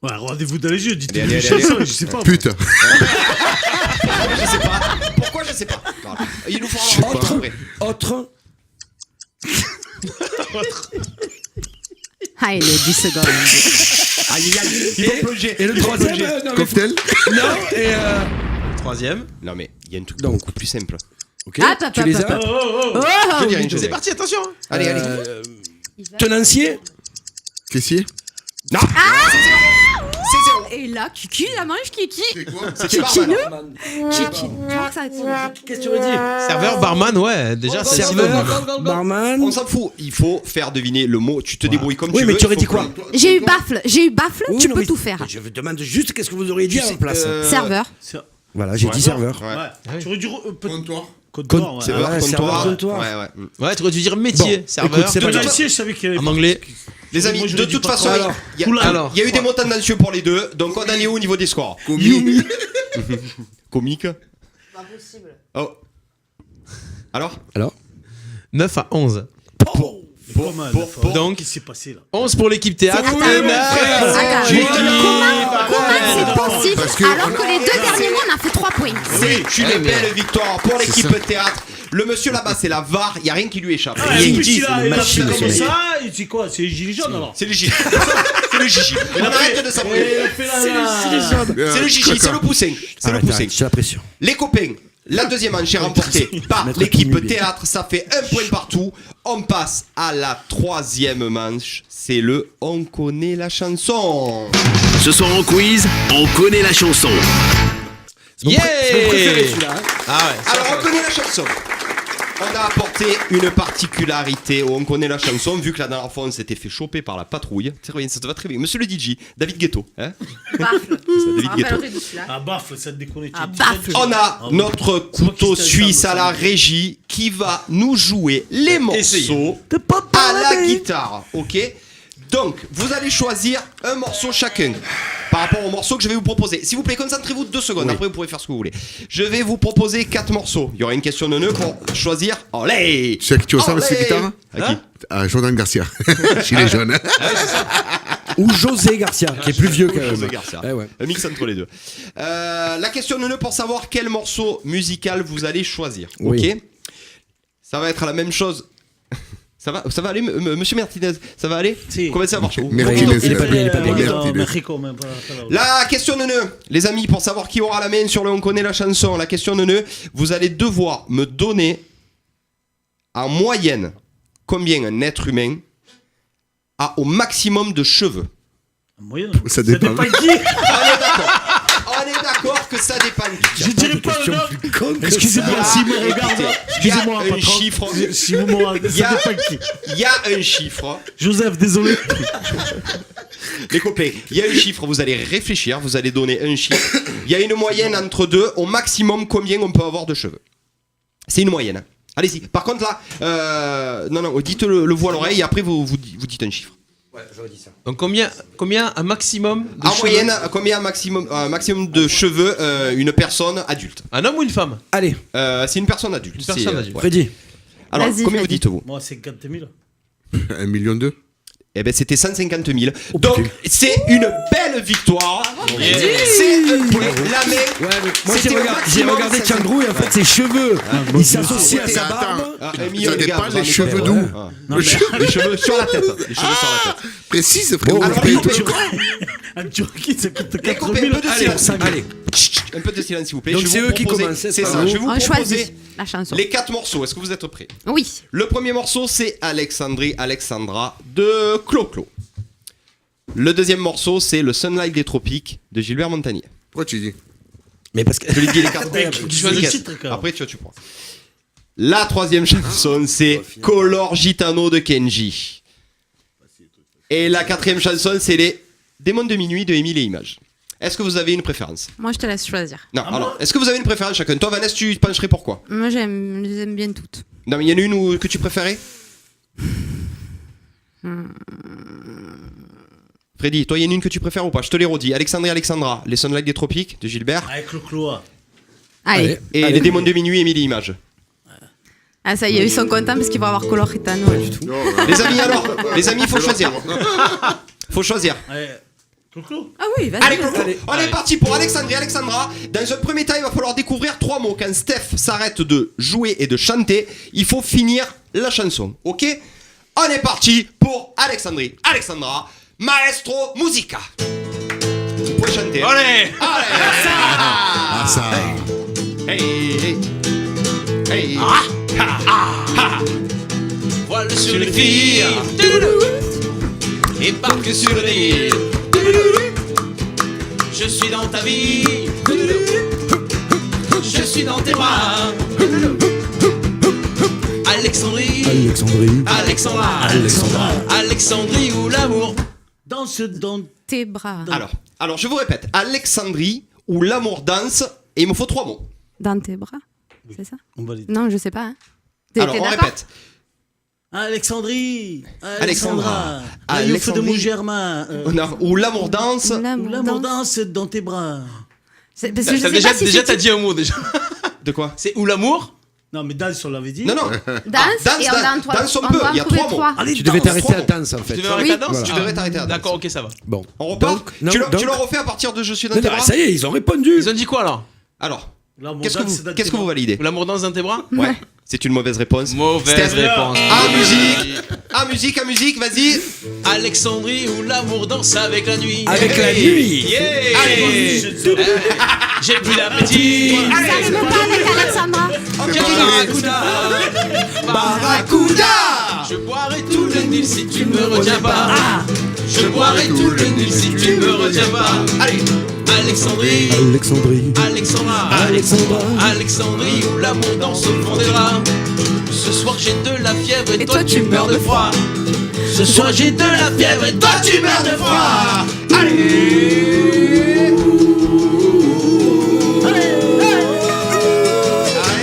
Ouais, regardez-vous dans les yeux, dites Allez, une allez, chanson, allez. je sais pas. Pute. Je sais pas. Pourquoi je sais pas. Voilà. Il nous faut avoir Autre. après. Autre. Ah, il est 10 secondes. Aïe, aïe, aïe. Il faut plonger. Et le Il faut troisième. plonger. Non, mais Cocktail. non, et Troisième. Non, mais il y a un truc Donc. beaucoup plus simple. ok. Ah, papa, Tu les papa. as. Oh, Je dis rien, je C'est dis rien. parti, attention. Allez, allez. Tenancier. Caissier. Non. C'est zéro. Et là, Kiki, la manche Kiki. C'est quoi? C'était barman. Kiki. Tu vois que ça Qu'est-ce que tu veux dire? Serveur, barman, ouais, déjà c'est Serveur, barman. On s'en fout. Il faut faire deviner le mot. Tu te débrouilles comme Oui, tu mais veux. tu aurais Il dit faut quoi? J'ai eu baffle. Oui, Tu non, peux mais tout faire. Je vous demande juste qu'est-ce que vous auriez dit à la place. Serveur. Voilà, j'ai dit serveur. Ouais. Ouais. Tu aurais dû. Comptoir. Comptoir, C'est ouais. vrai, Ouais, comptoir. serveur, comptoir. Ouais, ouais. Ouais, tu aurais dû dire métier, Bon, serveur. écoute, c'est pas grave. Tenancier, je savais qu'il y avait. En anglais. Les amis, Moi, je de l'ai dit toute pas façon, trop. il y a- Alors. il y a eu des mots tendancieux pour les deux. Donc on en est où au niveau des scores? Comique. Comique. Pas possible. Oh. Alors? 9 à 11. Pas mal. Donc, qu'est-ce qui s'est passé là? 11 pour l'équipe théâtre. Attends, et mon 9 frère. pour l'équipe Comment c'est possible Parce que- alors que les deux derniers mots on a fait 3 points? C'est C'est une belle victoire pour l'équipe théâtre. Le monsieur là-bas, c'est la VAR, il n'y a rien qui lui échappe. Ah, Rien. et puis, il a fait comme machine. ça, et c'est quoi? C'est les gilets jaunes alors? C'est le Gigi. C'est le Gigi. On arrête de s'embrouiller. C'est le Gigi, c'est le poussin. C'est le poussin. J'ai la pression. Les copains, la deuxième manche est remportée par l'équipe théâtre. Ça fait un point partout. On passe à la troisième manche. C'est le On connaît la chanson. Ce soir en quiz, on connaît la chanson. C'est mon préféré celui-là. Ah ouais. Alors, on connaît la chanson. On a apporté une particularité où on connaît la chanson, vu que la dernière fois on s'était fait choper par la patrouille. Très bien, ça te va très bien. Monsieur le DJ, David Guetto. Hein Baffle. David Guetto. Ah, baf, ça te déconne. Ah, baffle. On a notre couteau suisse à la régie qui va nous jouer les morceaux à la guitare. Ok? Donc, vous allez choisir un morceau chacun par rapport au morceau que je vais vous proposer. S'il vous plaît, concentrez-vous 2 secondes. Après, vous pourrez faire ce que vous voulez. Je vais vous proposer 4 morceaux. Il y aura une question de nœud pour choisir. Allez! Tu sais à qui tu ressembles, cette guitare? À qui? À Jordan Garcia. Chez les jeunes. Ou José Garcia, qui est plus vieux quand même. José Garcia. Eh ouais. Un mix entre les deux. La question de nœud pour savoir quel morceau musical vous allez choisir. Oui. Ok? Ça va être la même chose. Ça va aller, monsieur Martinez? Ça va aller? Si. Comment ça marche? Martinez. Il est pas bien, il est pas bien. Mexico, même pas là. La question de nœud, les amis, pour savoir qui aura la main sur le On connaît la chanson, la question de nœud, vous allez devoir me donner en moyenne combien un être humain a au maximum de cheveux. En moyenne. Ça dépend. qui? On est d'accord que ça dépend. Je dirais pas le nom. Excusez-moi, si vous me regardez. Excusez-moi, Il y a un patron. chiffre. Si vous me regardez, Il y a- ça dépend qui. Il y a un chiffre. Joseph, désolé. Les copains, il y a un chiffre, vous allez réfléchir, vous allez donner un chiffre. Il y a une moyenne entre deux, au maximum combien on peut avoir de cheveux. C'est une moyenne. Allez-y. Par contre là, non, dites le vous à l'oreille et après vous dites un chiffre. Ouais, j'aurais dit ça. Donc combien un maximum de En cheveux? moyenne, combien un maximum de cheveux une personne adulte? Un homme ou une femme? Allez, C'est une personne adulte. Une personne adulte. Freddy. Alors, Vas-y, combien vous Freddy. dites vous? Moi, 50 000. 1,2 million. Eh ben c'était 150 000. Oh, Donc putain. c'est une belle victoire. C'est la main. Ouais, mais moi C'était au j'ai maximum, regardé ça, Chandrou et en fait ses cheveux, il s'associe à C'était- sa barbe. Ah, Ça un million, les gars, dépend vous en les mettez cheveux pas. d'où. Ah. Le cheveu- Les cheveux sur la tête. Les cheveux sur la tête. Précise, frérot. Alors, Paye les tout. copains, Un Turquie, ça coûte les 4 copains, 000. un peu de Allez, silence. allez. Chut, un peu de silence, s'il vous plaît. Donc Je vais c'est vous eux qui proposer- commencent, c'est C'est ça. ça. Je vais vous On proposer choisit la chanson. les 4 morceaux. Est-ce que vous êtes prêts? Oui. Le premier morceau, c'est Alexandra de Clo-Clo. Le deuxième morceau, c'est Le Sunlight des Tropiques de Gilbert Montagnier. Pourquoi tu dis? Mais parce que Je lui dis les cartes. Tu choisis le titre, quand même. Après, tu prends. La troisième chanson, c'est Color Gitano de Kenji. Et la quatrième chanson, c'est Les Démons de minuit de Émile et Images. Est-ce que vous avez une préférence? Moi, je te laisse choisir. Non, alors, est-ce que vous avez une préférence chacun? Toi, Vanessa, tu pencherais pour quoi? Moi, je les aime bien toutes. Non, mais il y en a une que tu préférais? Freddy, toi, il y en a une que tu préfères ou pas? Je te les redis. Alexandra, Les Sunlight des Tropiques de Gilbert. Avec le cloa. Allez. Et Les Démons de minuit, Émile et Images. Ah, ça y est, ils sont contents parce qu'ils vont avoir Color Gitano. Les amis, alors, les amis, il faut choisir. Faut choisir. Clo-Clo. Ah oui, vas-y. Allez, vas-y. Coco, on est parti pour Alexandra. Dans un premier temps, il va falloir découvrir 3 mots. Quand Steph s'arrête de jouer et de chanter, il faut finir la chanson. Ok? On est parti pour Alexandra, Maestro Musica. Vous pouvez chanter. Hein. Allez! Ah, ça. Hey, hey. Hey. Voile sur les filles et barque sur les îles. Je suis dans ta vie, je suis dans tes bras. Alexandrie où l'amour Danse dans. Tes bras. Alors, je vous répète. Alexandrie où l'amour danse. Et il me faut 3 mots. Dans tes bras. C'est ça? On valide. Non, je sais pas. Hein. Alors, T'es on d'accord? répète. Alexandrie. Alexandra. La youffe de Alexandrie. Mougermain. Non, où l'amour danse. L'amour danse dans tes bras. C'est- parce que je sais Déjà, pas si déjà c'est- t'as dit un mot déjà. De quoi? C'est où l'amour? Non, mais danse, on l'avait dit. Non. Danse, danse, et on en doit danse, on on peut, doit en il y a trouver 3 mots. 3. Allez, tu devais danse, t'arrêter à 3 danse en fait. Tu devais arrêter la danse? Voilà. Tu devrais t'arrêter à la danse. D'accord, ok, ça va. Bon. On repart Donc, non, tu donc- le refais à partir de Je suis dans Non, tes non, bras. ça y est, ils ont répondu. Ils ont dit quoi alors? Alors, Qu'est-ce que vous validez? L'amour danse dans tes bras? Ouais. C'est une mauvaise réponse. Mauvaise réponse. À musique, vas-y. Alexandrie où l'amour danse avec la nuit. Avec la nuit. Yeah. Allez, J'ai plus l'appétit. Ça rime pas avec Alexandra. Barracuda. Je boirai tout le Nil si tu me retiens pas. Je boirai tout le Nil si tu me retiens pas. Allez. Alexandrie, Alexandra, Alexandrie où l'amour danse au fond des draps. Ce soir j'ai de la fièvre et toi tu meurs de froid. Ce soir j'ai de la fièvre et toi tu meurs de froid. Allez.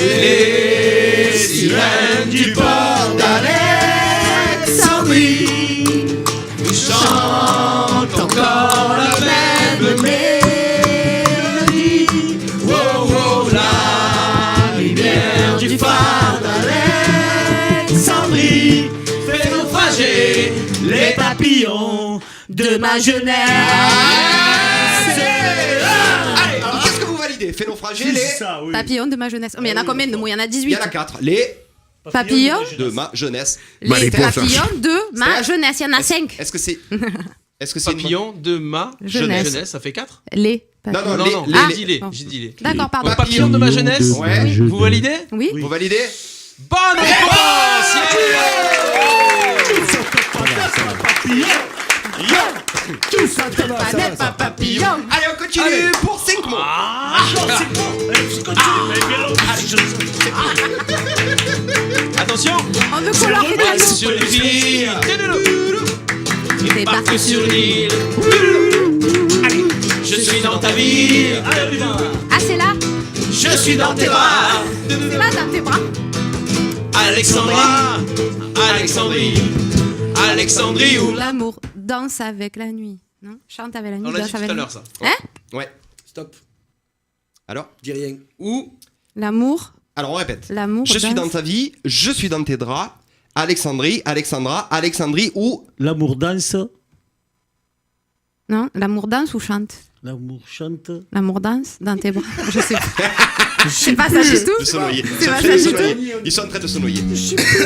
Les sirènes du port d'Alexandrie chantent encore la même mélodie. Oh, oh, la lumière du phare d'Alexandrie fait naufrager les papillons de ma jeunesse. Allez, alors qu'est-ce que vous validez? Fait naufrager les Papillon de ma jeunesse. Oh, mais il y en a combien de mots? Il y en a 18. Il y en a 4. Les Papillon de ma jeunesse. Les Mariposa. papillons de ma jeunesse. Il y en a 5. Est-ce que c'est Papillon de ma Jeunesse. ça fait 4? Les Non, papillons. non, Non, les- j'ai dit les. bon. J'ai dit les. D'accord, pardon. Papillon de ma jeunesse. Ouais. Vous validez? Oui. Vous validez? Bonne réponse. Papillon. Allez, on continue pour 5 mots. Attention. On veut colorier de Débarque sur l'île. Débarque sur l'île. Je suis dans ta vie. Ah, c'est là? Je suis dans tes bras. C'est là dans tes bras? Alexandra, Alexandrie, Alexandrie où L'amour danse avec la nuit. Non? Chante avec la nuit, on l'a dit danse tout avec à la l'heure nuit. ça. Hein? Ouais. Stop, Alors dis rien. Où L'amour, Alors on répète. l'amour Je suis danse. dans ta vie, je suis dans tes draps. Alexandrie, Alexandra, Alexandrie ou L'amour danse, Non? L'amour danse ou chante? l'amour chante. L'amour danse dans tes bras. Je sais pas. C'est pas ça du de tout? se noyer. C'est pas Ils sont en train de ça se du noyer. Ils sont en train de se noyer.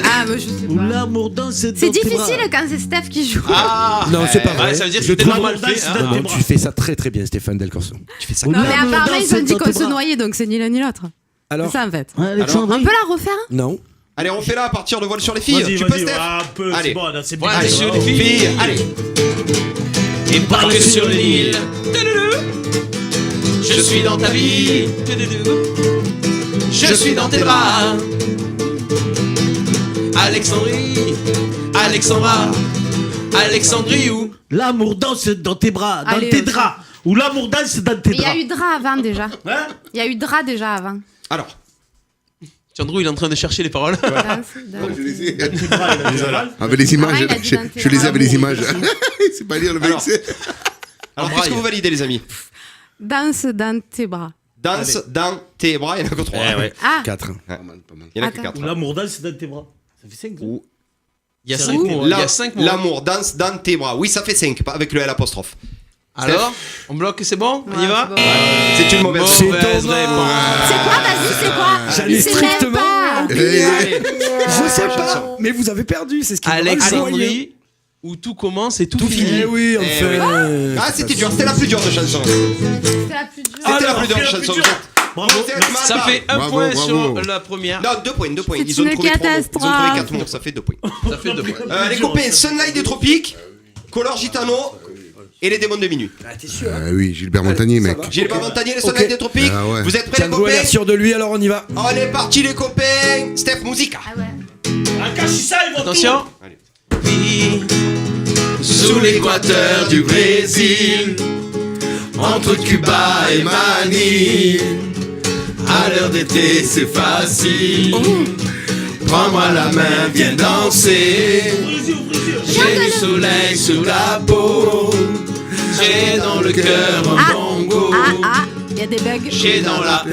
Ah, mais je sais Ou pas. l'amour danse. C'est difficile quand c'est Steph qui joue. Ah Non, c'est pas ouais, vrai. ça veut dire que Je c'était trouve- pas mal fait. hein. Non, tu fais ça très très bien, Stéphane Del Corso. Tu fais ça. Ou Non, mais l'amour apparemment, ils ont danse dit dans qu'on tes se bras. noyait, donc c'est ni l'un ni l'autre. Alors, C'est ça en fait. Alexandrie. On peut la refaire? non. Allez, on fait là à partir de voile sur les filles. Vas-y, Tu vas-y, peux, Steph? un peu, Allez. c'est bon, là, c'est Voilà, bien. sur les Oh. filles. Allez. Débarque sur l'île. Je suis dans ta vie. Je suis dans tes bras. Alexandrie, Alexandra, Alexandrie où L'amour danse dans tes bras, dans Allez, tes aussi. draps. Ou l'amour danse dans tes Mais il y a draps. eu drap avant déjà. Hein? Il y a eu drap déjà avant. Alors. Andrew, il est en train de chercher les paroles. Danse, danse. Je les ai. Tes bras, il a dit mal. Avec les images. Ah, il a dit dans tes Je les ai bras. avec les images. C'est pas lire le Alors. mec. Alors, qu'est-ce que vous validez, les amis? Danse dans tes bras. Danse dans tes bras, il n'y en a que 3. Ah, 4. Il n'y en a que Attends. 4. Ou l'amour danse dans tes bras. Ça fait 5. Ou Il y a C'est 5 vrai. mots. Il y a 5 mots. L'amour danse dans tes bras. Oui, ça fait 5, pas avec le L apostrophe. Alors, on bloque, c'est bon? On y ouais, va? c'est bon. C'est une mauvaise C'est Mauvaise dommage. réponse. C'est quoi, vas-y, c'est quoi? J'en ai Il sait même strictement pas. Allez. Je sais pas, mais vous avez perdu, c'est ce qui me rend joyeux. Alexandrie, où tout commence et tout finit. Eh oui, enfin. Ah, c'était dur, c'était la plus dure de chanson. C'est la plus dure. C'était la plus dure de chanson. Bravo. Vous êtes mal Ça barré. fait un Bravo, point bravo. sur la première. Non, 2 points, 2 points. C'est Ils ont une trouvé 3 mots. Ils ont trouvé catastrophe. 4 mots, ça fait 2 points. Ça fait 2 points. Les copains, Sunlight des Tropiques, Color Gitano et les démons de minuit. Ah, t'es sûr? Ah oui, Gilbert Montagnier, mec. Gilbert Montagnier, les Sunlight Ok. des Tropiques. Ah ouais. Vous êtes prêts, les Django a l'air copains? sûr de lui, alors on y va. On est parti, les copains. Steph, musica. Ah ouais. Un cachissa, ils vont Attention. Allez. Puis, sous l'équateur du Brésil, entre Cuba et Manille, à l'heure d'été c'est facile. Prends-moi la main, viens danser. J'ai du soleil sous la peau, j'ai dans le cœur un Ah, bongo, ah, il y a des bugs. j'ai dans la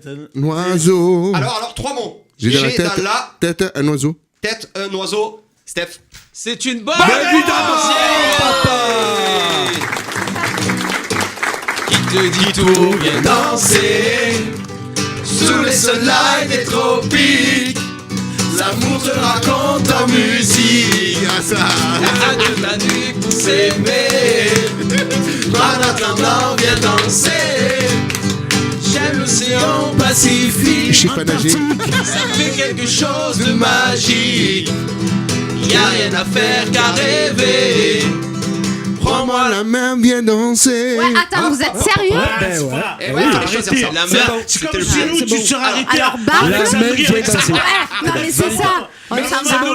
tout. Oiseau. Alors, 3 mots. J'ai dans la J'ai dans tête. la Tête, un oiseau. tête un oiseau. Steph. C'est une bonne évidemment, Qui te dit tout, viens danser sous les sunlights des tropiques. L'amour te raconte en musique. À de la nuit pour s'aimer. Manhattan blanc vient danser. J'aime l'océan Pacifique. Je sais pas nager. Ça fait quelque chose de magique. Y'a rien à faire qu'à rêver. Prends-moi la main, viens danser. Ouais, attends, vous êtes sérieux? Eh ouais, fallait choisir ça. La main, C'est comme chez nous, tu seras arrêté. Alors, barre. La main vient danser. Non, mais c'est ça. On s'en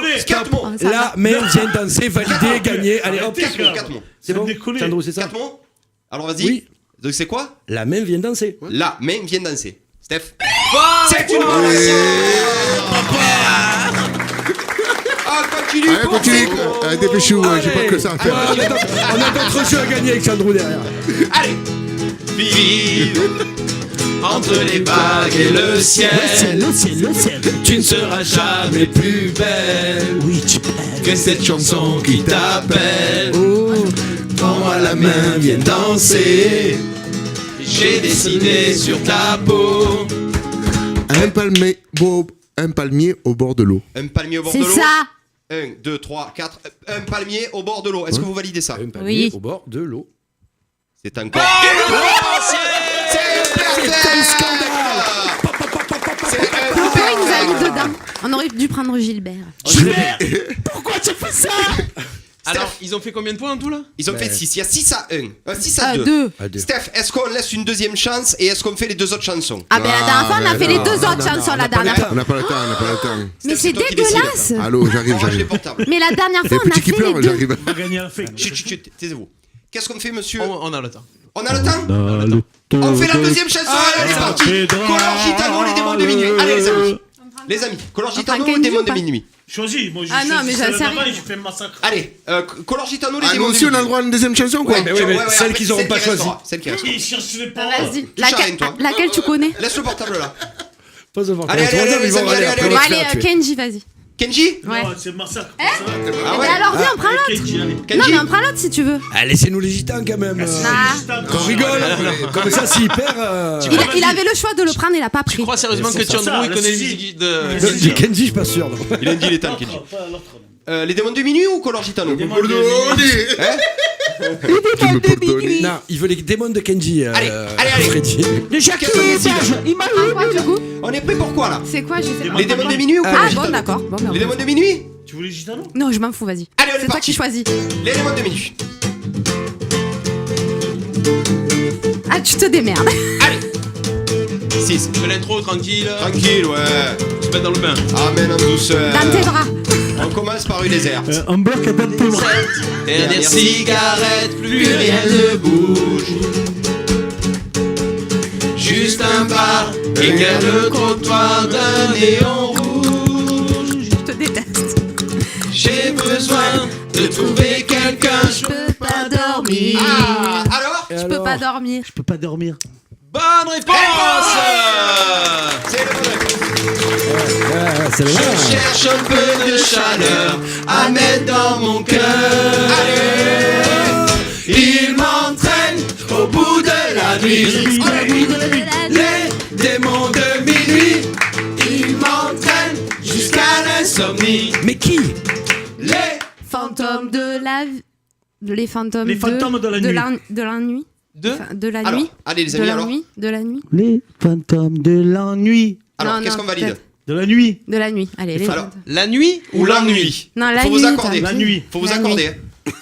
va. 4 mots. On s'en va. La main vient danser, validé, gagné. Allez hop. 4 mots. C'est bon. déconner. Sandro, c'est ça? 4 mots. Alors vas-y. Oui. Donc c'est quoi? La main vient danser. La main vient danser. Steph. c'est une bonne Ah, continue. Allez, continue. Dépêchez-vous, j'ai pas que ça à faire. On a d'autres jeux à gagner avec Sandro derrière. Allez. Vive entre les vagues et le ciel. Le ciel. Tu ne seras jamais plus belle Oui, tu peux. que cette chanson qui t'appelle. Prends-moi la main, viens danser. J'ai dessiné sur ta peau. Un palmier au bord de l'eau. Un palmier au bord de C'est l'eau. ça. 1, 2, 3, 4. Un palmier au bord de l'eau. Est-ce que vous validez ça? Un palmier Oui. au bord de l'eau. C'est encore. Pourquoi il nous a mis dedans? On aurait dû prendre Gilbert. Pourquoi tu fais ça? Alors, ils ont fait combien de points en tout là? Ils ont fait 6. Il y a 6 à 1. 6 à 2. 2. Steph, est-ce qu'on laisse une deuxième chance et est-ce qu'on fait les 2 autres chansons? Ah, ben la dernière fois, on a fait les 2 autres chansons la dernière fois. On n'a pas le temps. Mais c'est toi qui décides. dégueulasse. Allô, j'arrive. Range les portables. Mais la dernière Les fois, on a petits qui fait pleurent, les 2. j'arrive. On va gagner la fake. Chut, taisez-vous. Qu'est-ce qu'on fait, monsieur? On a le temps. On a le temps? On fait la deuxième chanson. Allez, c'est parti. Color Gitano, les démons de minuit. Allez, les amis. Les amis, Color Gitano, les démons de minuit. Choisis, moi je Ah non, mais j'en sais rien. je fais un massacre. Allez, Color Gitano, les Ah, nous démons de aussi, on minuit. a le droit à une deuxième chanson, quoi. Ouais, celle qu'ils auront pas choisie. Celle qui restera. Il cherche les paroles. Vas-y. Charles, toi. Laquelle tu connais? Laisse le portable là. Pas de voir. Allez, allez, allez, ils vont allez, aller allez, après. Bon, on va se allez, faire tuer. Kenji, vas-y. Kenji? Ouais. Non, c'est massacre. Ah Eh ouais. ben alors, viens, on prend l'autre. Kenji, allez. Non, Kenji? mais on prend l'autre si tu veux. Ah, laissez-nous les gitans quand même. Ah. On rigole. Comme ça, s'il perd. Il avait le choix de le prendre, il a pas Tu pris. crois sérieusement que ça, Chandru il la connaît les Suzy. musiques de. Du Kenji, je suis pas sûr. non. Il a une dilettante, Kenji. Pas l'autre. Les démons de minuit ou Color Gitano? démons de minuit. Tu me pardonnes. Non, il veut les démons de Kenji. Allez. Freddy. Qu'est-ce qu'on décide? Ah, quoi, du coup? On est prêt pour quoi là? C'est quoi, je sais pas. Les démons de minuit ou Color Ah, Gitano? bon, d'accord. Bon, ben, Les démons de minuit? Tu voulais Gitano? non, je m'en fous, vas-y. Allez, on est C'est toi parti. qui choisis. Les démons de minuit. Ah, tu te démerdes. Allez. 6. Fais l'intro tranquille. Tranquille, ouais. Se mettre dans le bain. Amène en douceur. Dans tes bras. On commence par une déserte. Un bloc à date de bras. Dernière cigarette, plus rien ne bouge. Juste un bar, éclaire le trottoir d'un néon rouge. Je te déteste. J'ai besoin de trouver quelqu'un. Je peux pas dormir. Ah, alors? Je peux pas dormir. Je peux pas dormir. Bonne réponse. C'est le bon réponse. C'est le Je cherche un peu de chaleur à mettre dans mon cœur. Il m'entraîne au bout de la nuit. Les démons de minuit. Il m'entraîne jusqu'à l'insomnie. Mais qui? Les Fantômes de la... Les fantômes, Les fantômes de la nuit. De la nuit. deux. Enfin, de la Alors, nuit. allez les De amis la alors. nuit. De la nuit. Les fantômes de l'ennui. Alors, Non, qu'est-ce non, qu'on valide? peut-être. De la nuit. De la nuit. Allez, les Alors, fantômes. La nuit ou l'ennui? Non, la Faut nuit. vous accorder. tant La pis. nuit. Faut vous La accorder. nuit.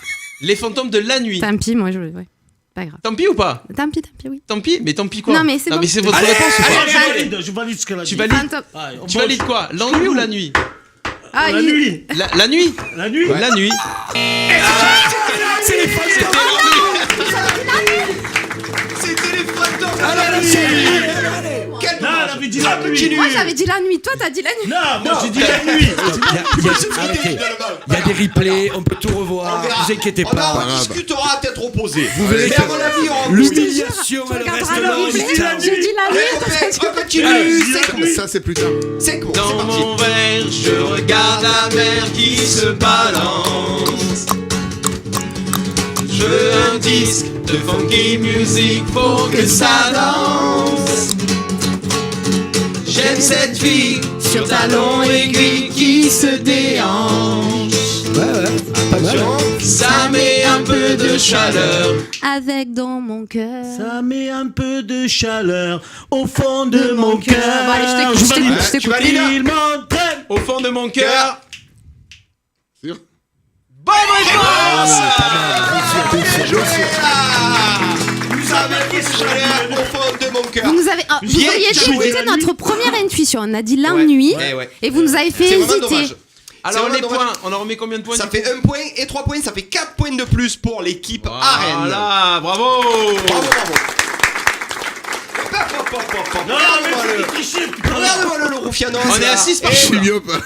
Les fantômes de la nuit. Tant pis, moi je... Ouais. Pas grave. Tant pis ou pas? Tant pis, oui. Tant pis, mais tant pis quoi? Non, mais c'est bon. mais c'est votre Allez, réponse ou pas? allez, Je valide ce qu'elle a dit. Tu valides? Fantômes. Tu valides quoi? L'ennui ou la nuit? Ah, La il- nuit. La nuit? La nuit. La nuit. C'était les fantômes de la nuit. Quel Non, elle avait dit la nuit. Continue. Moi j'avais dit la nuit, toi t'as dit la nuit. Non, moi j'ai dit la nuit. Arrêtez. Il y a des replays, on peut tout revoir. On verra. Vous inquiétez On pas. en discutera à tête opposée. Vous verrez Mais que à mon avis, on l'humiliation, Tu elle regarderas reste le là. replay. J'ai dit la Allez, nuit. toi, t'as dit- on continue. la nuit. Ça, c'est plus tard. C'est bon, c'est Dans parti. mon verre, je regarde la mer qui se balance. Je veux un disque de funky music pour que ça danse. J'aime cette fille sur talon aiguille qui se déhanche. Pas mal. Ça met un peu de chaleur. Avec dans mon cœur. Ça met un peu de chaleur au fond de mon cœur. Bon, allez, je t'écoute, je t'écoute, je Tu t'écoute. valides? Il m'entraîne. Au fond de mon cœur. Sûr? Bonne réponse. Vous avez des chaleurs au fond de mon cœur. Vous nous avez, vous Bien auriez dû joué. écouter notre première intuition. On a dit la Ouais. nuit Ouais. et vous nous avez fait C'est vraiment hésiter. dommage. Alors C'est les vraiment points, dommage. on en remet combien de points? Ça fait 1 point et 3 points, ça fait 4 points de plus pour l'équipe Arène. Voilà, bravo. Bravo. Non, mais c'est triché, putain. Regardez-moi le Roufianos. On est à 6 par partout. Je suis mieux pas.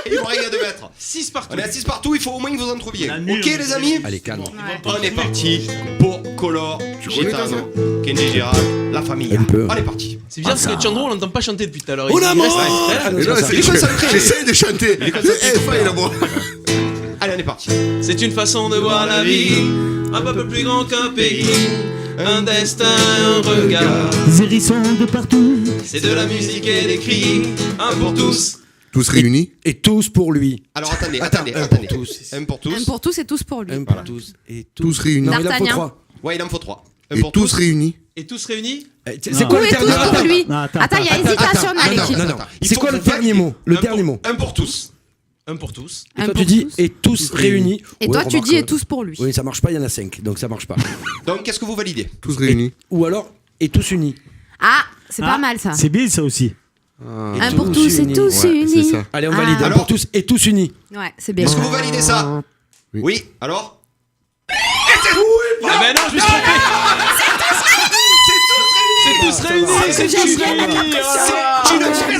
Il vous règle de mettre. 6 partout. On est à 6 partout, il faut au moins que vous en trouviez. La nulle, Ok les amis, Allez, calme. on est parti pour Color, connais ta Gitano, Kenji Girac, la famille. Un peu. On est parti. C'est bien parce que Chandro, on l'entend pas chanter depuis tout à l'heure. Oh Il l'amour. reste- Ah, non, Mais non, c'est ça. Il est concentré. j'essaie de chanter. est concentré. Faille là-bas. Allez, on est parti. C'est une façon de voir la vie, un peuple plus grand qu'un pays, un destin, un regard. Des hérissons de partout. C'est de la musique et des cris, un pour tous. Tous réunis. Et tous pour lui. Alors attendez. un pour tous. Un pour tous. Un pour tous et tous pour lui. Un pour tous. Et Tous réunis. Non, il en faut D'Artagnan. 3. Ouais, il en faut 3. Un Et pour tous réunis. Et tous réunis? C'est Non. quoi Où le est tous dernier pour lui? Non, attends, Attends, il y a hésitation dans attends, l'équipe. Non, non. Il C'est faut quoi que le vous dernier validiez. mot? Le dernier mot. Un pour tous. Un pour tous. Et Un toi, pour tu dis tous. et tous réunis. Et Ouais, toi, tu remarque, dis et tous pour lui. Oui, ça marche pas, il y en a 5, donc ça marche pas. Donc qu'est-ce que vous validez? Tous réunis. Ou alors, et tous unis. Ah, c'est pas mal ça. C'est bien ça aussi. Et Un pour tous et unis. tous Ouais, unis. c'est ça. Allez, on Ah. valide. Un Alors pour tous et tous unis. Ouais, c'est bien. Est-ce que vous validez ça? Oui. Oui. Alors? Ah ben non, je me suis trompé. C'est tous réunis. C'est tous réunis.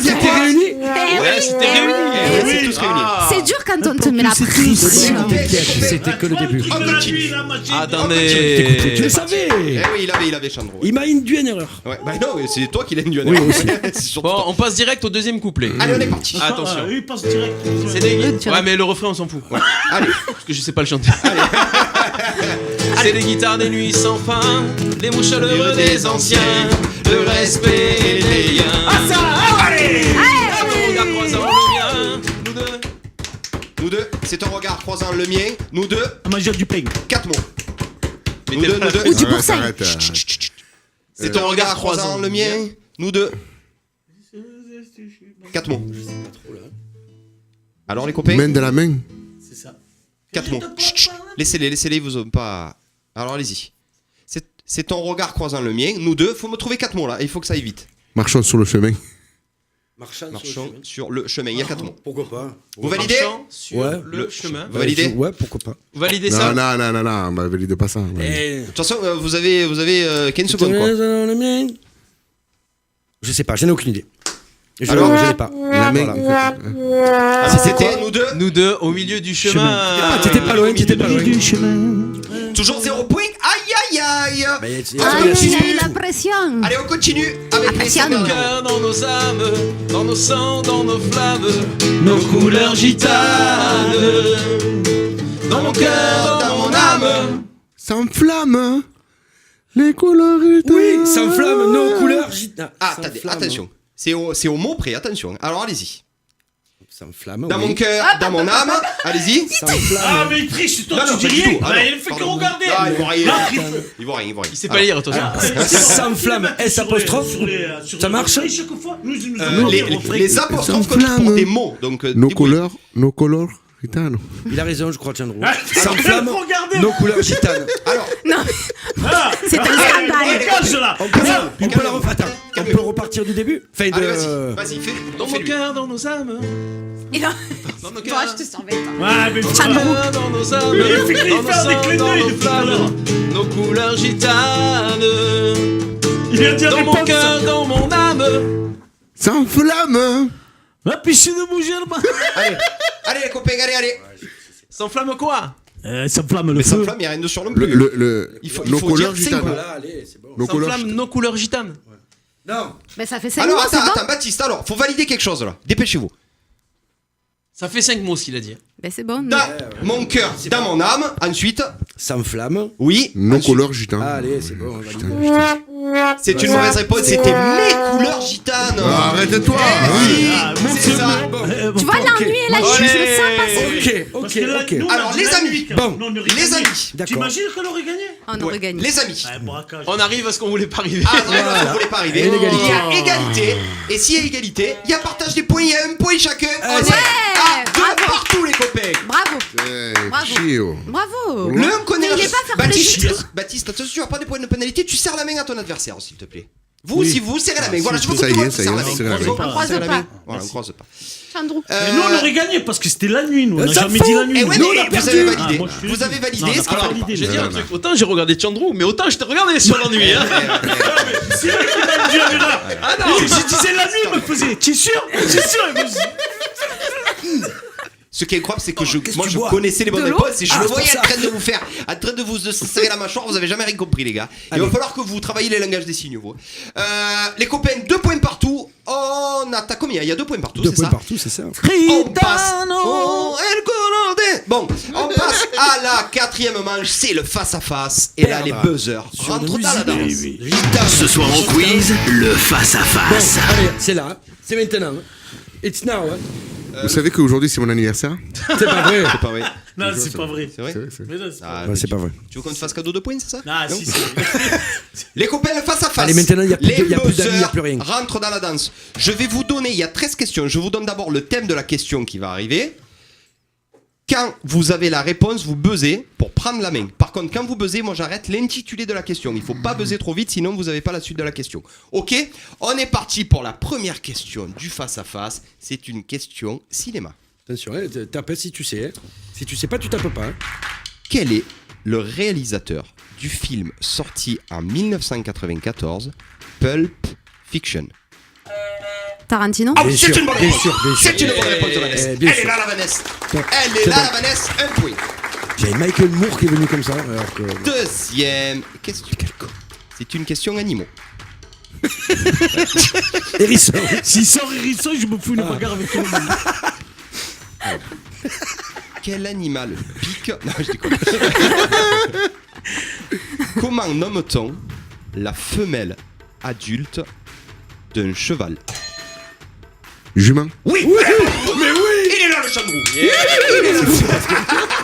C'était réunis. Ouais, c'était réuni. C'est tous réunis. C'est dur quand on te met la pression. T'inquiète, c'était que le début. On continue. Attendez. Tu le savais. Eh oui, il avait Chandro. Il m'a induit en erreur. Ouais, bah non, mais c'est toi qui l'as induit. Oui, aussi. C'est surtout Bon, toi. on passe direct au deuxième couplet. Allez, on est parti. Attention. Il passe direct. C'est des tu guitares. Ouais, mais le refrain, on s'en fout. Allez. Parce que je sais pas le chanter. C'est des guitares des nuits sans fin, les mots chaleureux des anciens, le respect et les liens. Ah ça, allez! Un regard croisant le mien, nous deux. Nous deux, c'est un regard croisant le mien. Nous deux, À manger du pain. 4 mots. Mais Nous t'es deux, pas- nous deux. Ou du Arrête, pourcent. arrête. C'est un regard croisant le mien. Nous deux. 4 mots. Alors les copains, Main de la main. C'est ça. 4 mots. Laissez-les, vous ont pas. Alors allez-y. C'est ton regard croisant le mien. Nous deux, faut me trouver 4 mots là. Il faut que ça aille vite. Marchons sur le chemin. Marchons sur le chemin. Il y a 4 mots. Pourquoi pas? Vous validez? Marchant sur Ouais. le chemin. Vous validez? Ouais, pourquoi pas. Vous validez Non, ça? non, on valide pas ça. Eh. De toute façon, vous avez 15 secondes quoi. Je sais pas, j'en ai aucune idée. Je Alors l'ai pas. La main. Voilà. Ah, c'était nous deux. Nous deux au milieu du chemin. Ah, t'étais pas loin, t'étais pas loin. Du chemin. Toujours 0 point. Aïe aïe aïe. Bah, y a- Aïe, aïe, aïe, la pression. Allez, on continue avec les Passion. derniers mots. Cœur dans nos âmes, dans nos sangs, dans nos flammes, nos couleurs gitanes. Dans mon cœur, dans mon âme. S'enflamme. Les couleurs. Oui, s'enflamme, nos couleurs gitanes. Ah, attendez, attention. C'est au mot près, attention. Alors allez-y. S'enflamme. Dans oui. mon cœur, dans mon âme. Allez-y. Ah, S'enflamme. mais il triche, toi, Non, non, tu dis pas du rien. tout. Ah, Bah, non, il fait que pardon. regarder. Ah, il voit rien. Là, il- Il voit rien. Il sait pas lire, attention. S'enflamme, S apostrophe. Ça marche? Chaque fois, nous Les apostrophes comme pour S'enflamme. des mots. Donc, Nos débrouillez. couleurs, gitano. Il a raison, je crois, Chandro. Ah, S'enflamme, regardez. nos couleurs gitanes. Alors, Ah, C'est un scandale. Dégage là. On peut la refaire. Attends, on peut repartir du début. Enfin, allez, de. vas-y, fais. Dans nos Fais-lui. cœurs, dans nos âmes. Et là, Dans nos toi, cœurs. je te surveille pas. Ouais, mais Cœur dans nos âmes, Mais il fait qu'il dans nos fait des sangs, clins dans d'œil nos depuis tout à l'heure. flammes, nos couleurs gitanes. il vient de dire Dans mon réponse. cœur, dans mon âme. S'enflamme. La piscine de Mougère, Allez, les copains, allez. S'enflamme quoi? Ça flamme le Mais ça feu. flamme, il n'y a rien de sur non plus. Il faut nos couleurs dire gitanes. Voilà, allez, c'est bon. Nos couleurs S'enflamme nos couleurs gitanes. Non. Mais ça fait 5 Alors, mots, c'est bon. attends, Baptiste, alors, faut valider quelque chose là. Dépêchez-vous. Ça fait 5 mots ce qu'il a dit. Ben c'est bon. Dans mon cœur, dans mon âme. Ensuite, S'enflamme. oui. Nos Ensuite, couleurs gitanes. Allez, c'est bon. On va dire. C'est une mauvaise réponse, c'était mes couleurs gitanes. Arrête-toi. C'est ça. Tu vois, l'ennui est là, je me sens passer. Ok. Alors les amis, les amis, D'accord. T'imagines qu'on aurait gagné? On aurait gagné. les amis. Braquage. On arrive à ce qu'on voulait pas arriver. Ah non, ça ne voulait pas arriver. Il y a égalité. Et s'il y a égalité, il y a partage des points, il y a un point chacun. On est à deux bravo. partout les copains. Bravo. Bravo. Chiot. Bravo. Le un connaît Mais il est pas fair play. Baptiste, attention, tu vas pas des points de pénalité, tu serres la main à ton adversaire, s'il te plaît. Vous, si vous serrez la main, voilà, je veux que Ça tout y le est, monde ça y serre est, la main. serre la main. On croise Serre la pas. main. Voilà, on croise pas. Chandrou. Mais nous, on aurait gagné parce que c'était la nuit, nous. On n'a Ça jamais fout. dit la nuit. Et ouais, nous. mais vous avez validé. moi, je suis- Vous avez validé. Non, on a ce pas qu'on a validé. Je vais dire un Non, truc, autant j'ai regardé Chandrou, mais autant je t'ai regardé sur l'ennui. Hein. C'est lui qui m'a dit la nuit. Ah non, Je disais la nuit, il me faisait. T'es sûr? Il me disait. Ce qui est incroyable, c'est que qu'est-ce moi que tu je bois connaissais les bonnes De l'eau réponses et je Ah, le c'est voyais pour en train de vous faire, en train de vous serrer la mâchoire, vous avez jamais rien compris les gars. Il va falloir que vous travailliez les langages des signes vous. Les copains, 2 points partout. On attaque combien? Il y a 2 points partout, 2 c'est points ça? partout, c'est ça. On passe. Oh, El Coloré. Bon, on passe à la 4e manche, c'est le face-à-face. Et là, les buzzers rentrent dans la danse. Ce soir en quiz, le Bon, face-à-face. allez, c'est là, c'est maintenant. It's now. Vous savez qu'aujourd'hui c'est mon anniversaire? C'est pas vrai. C'est pas vrai. Non, c'est pas vrai. C'est vrai? Mais non, c'est pas Ah, vrai. Ouais, c'est pas vrai. Ah, Tu veux qu'on te fasse cadeau de points, c'est ça? Ah, Non si, si. Les copains, le face à face. Allez, maintenant, il y a plus Les de- il y a plus d'amis, il y a buzzers plus rien. rentrent dans la danse. Je vais vous donner, il y a 13 questions. Je vous donne d'abord le thème de la question qui va arriver. Quand vous avez la réponse, vous buzzez pour prendre la main. Par contre, quand vous buzzez, moi j'arrête l'intitulé de la question. Il faut pas buzzer trop vite, sinon vous n'avez pas la suite de la question. Ok? On est parti pour la première question du face à face. C'est une question cinéma. Attention, hein, tape si tu sais. Hein. Si tu sais pas, tu tapes pas. Hein. Quel est le réalisateur du film sorti en 1994, Pulp Fiction? Tarantino. Ah, Bien c'est sûr, une bonne bien réponse. sûr, bien sûr. C'est une bonne réponse de Vanessa. bien Elle est sûr. là, la Vanessa. Bon, Elle est c'est là, bon. la Vanessa. Un point. J'avais Michael Moore qui est venu comme ça. Alors que... Deuxième question. C'est une question animaux. Hérisson. S'il sort hérisson, je me fous une bagarre avec toi. Quel animal pique? Non, je déconne. Comment nomme-t-on la femelle adulte d'un cheval? Jument. Oui, mais oui. Il est là le chandrou.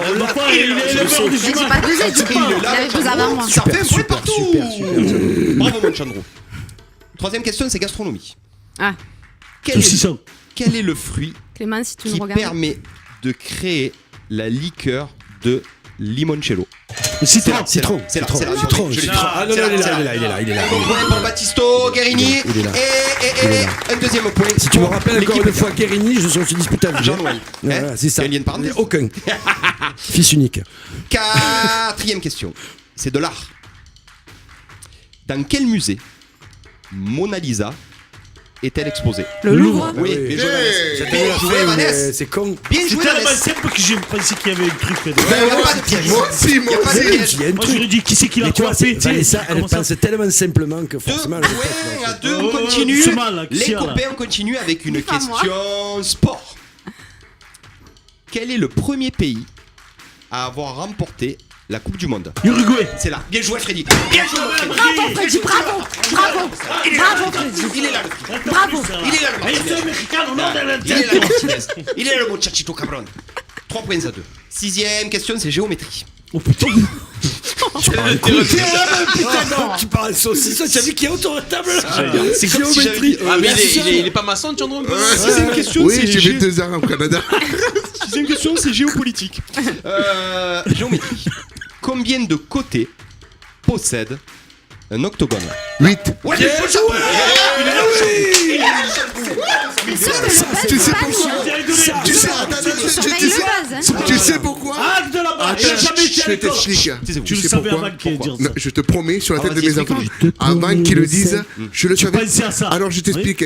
On l'a pas, il est éleveur du Mais j'ai jument. pas buzzé, tu peux. Il avait plus avant moi. Ça fait un point super, partout. super. Bravo mon chandrou. Troisième question, c'est gastronomie. Ah, Quel est le fruit Clément, si tu qui nous regardes. permet de créer la liqueur de limoncello? Citron. C'est là, Citron. je l'ai dit. Ah non, C'est non, il est c'est là, il est là, il est là. Un bon point pour Baptisto, Guérini. Il est là. Et un deuxième point. Si tu me pour rappelles encore l'équipe une fois Guérini, je suis disputé avec Jean Noël. Voilà, c'est ça. Quel lien de parenté? Aucun. Fils unique. Quatrième question. C'est de l'art. Dans quel musée Mona Lisa est-elle exposée? Le Louvre. Oui, oui. bien joué, Vanessa. C'était Bien la joué, fin, Vanessa. mais c'est con. Bien C'est joué, tellement Vanessa. simple que j'ai pensé qu'il y avait un truc. Ben, y a pas de piège. Moi aussi, moi Y a pas de aussi. piège. Il y a un Moi, truc. j'aurais dit qui c'est qui l'a Mais tu vois, coiffé, tu sais. Vanessa, elle Comment ça pense tellement simplement que Deux forcément. points à deux, on Oh, continue. c'est mal, là, qui Les c'est, là copains, on continue avec une pas moi. question sport. Quel est le premier pays à avoir remporté la Coupe du Monde? Uruguay. C'est là. Bien joué, Freddy. Bien joué, mon Freddy. Bravo, Freddy, bravo. Bravo. Il est là, Bravo, le Freddy. Il est là, le Bravo. Il est là, le Mais c'est Martinez. américain, non, Il est là, le Martinez. Il est là, le muchachito cabron. 3 points à 2. Sixième question, c'est géométrie. Oh putain. Tu parles de saucisson, tu as vu qu'il y a autour de la table là? C'est comme si j'avais dit. Ah, mais il est pas maçon, Chandrou? Sixième question, Oui, c'est j'ai fait 2 ans au Canada. Sixième question, c'est géopolitique. Géométrie. Combien de côtés possède un octogone? 8. Ouais, il est là, le champion. Il est là, le champion. Tu sais pourquoi? Ça, Tu sais, Surveille le buzz, hein. tu sais pourquoi? arrête de là-bas. Il a jamais été Je à l'école. t'explique. Tu le sais savais pourquoi? avant qu'il dise Non, ça. je te promets sur la tête de vas-y, mes enfants. explique-moi. Avant qu'ils le disent, je le savais. pensais à ça. Alors je t'explique.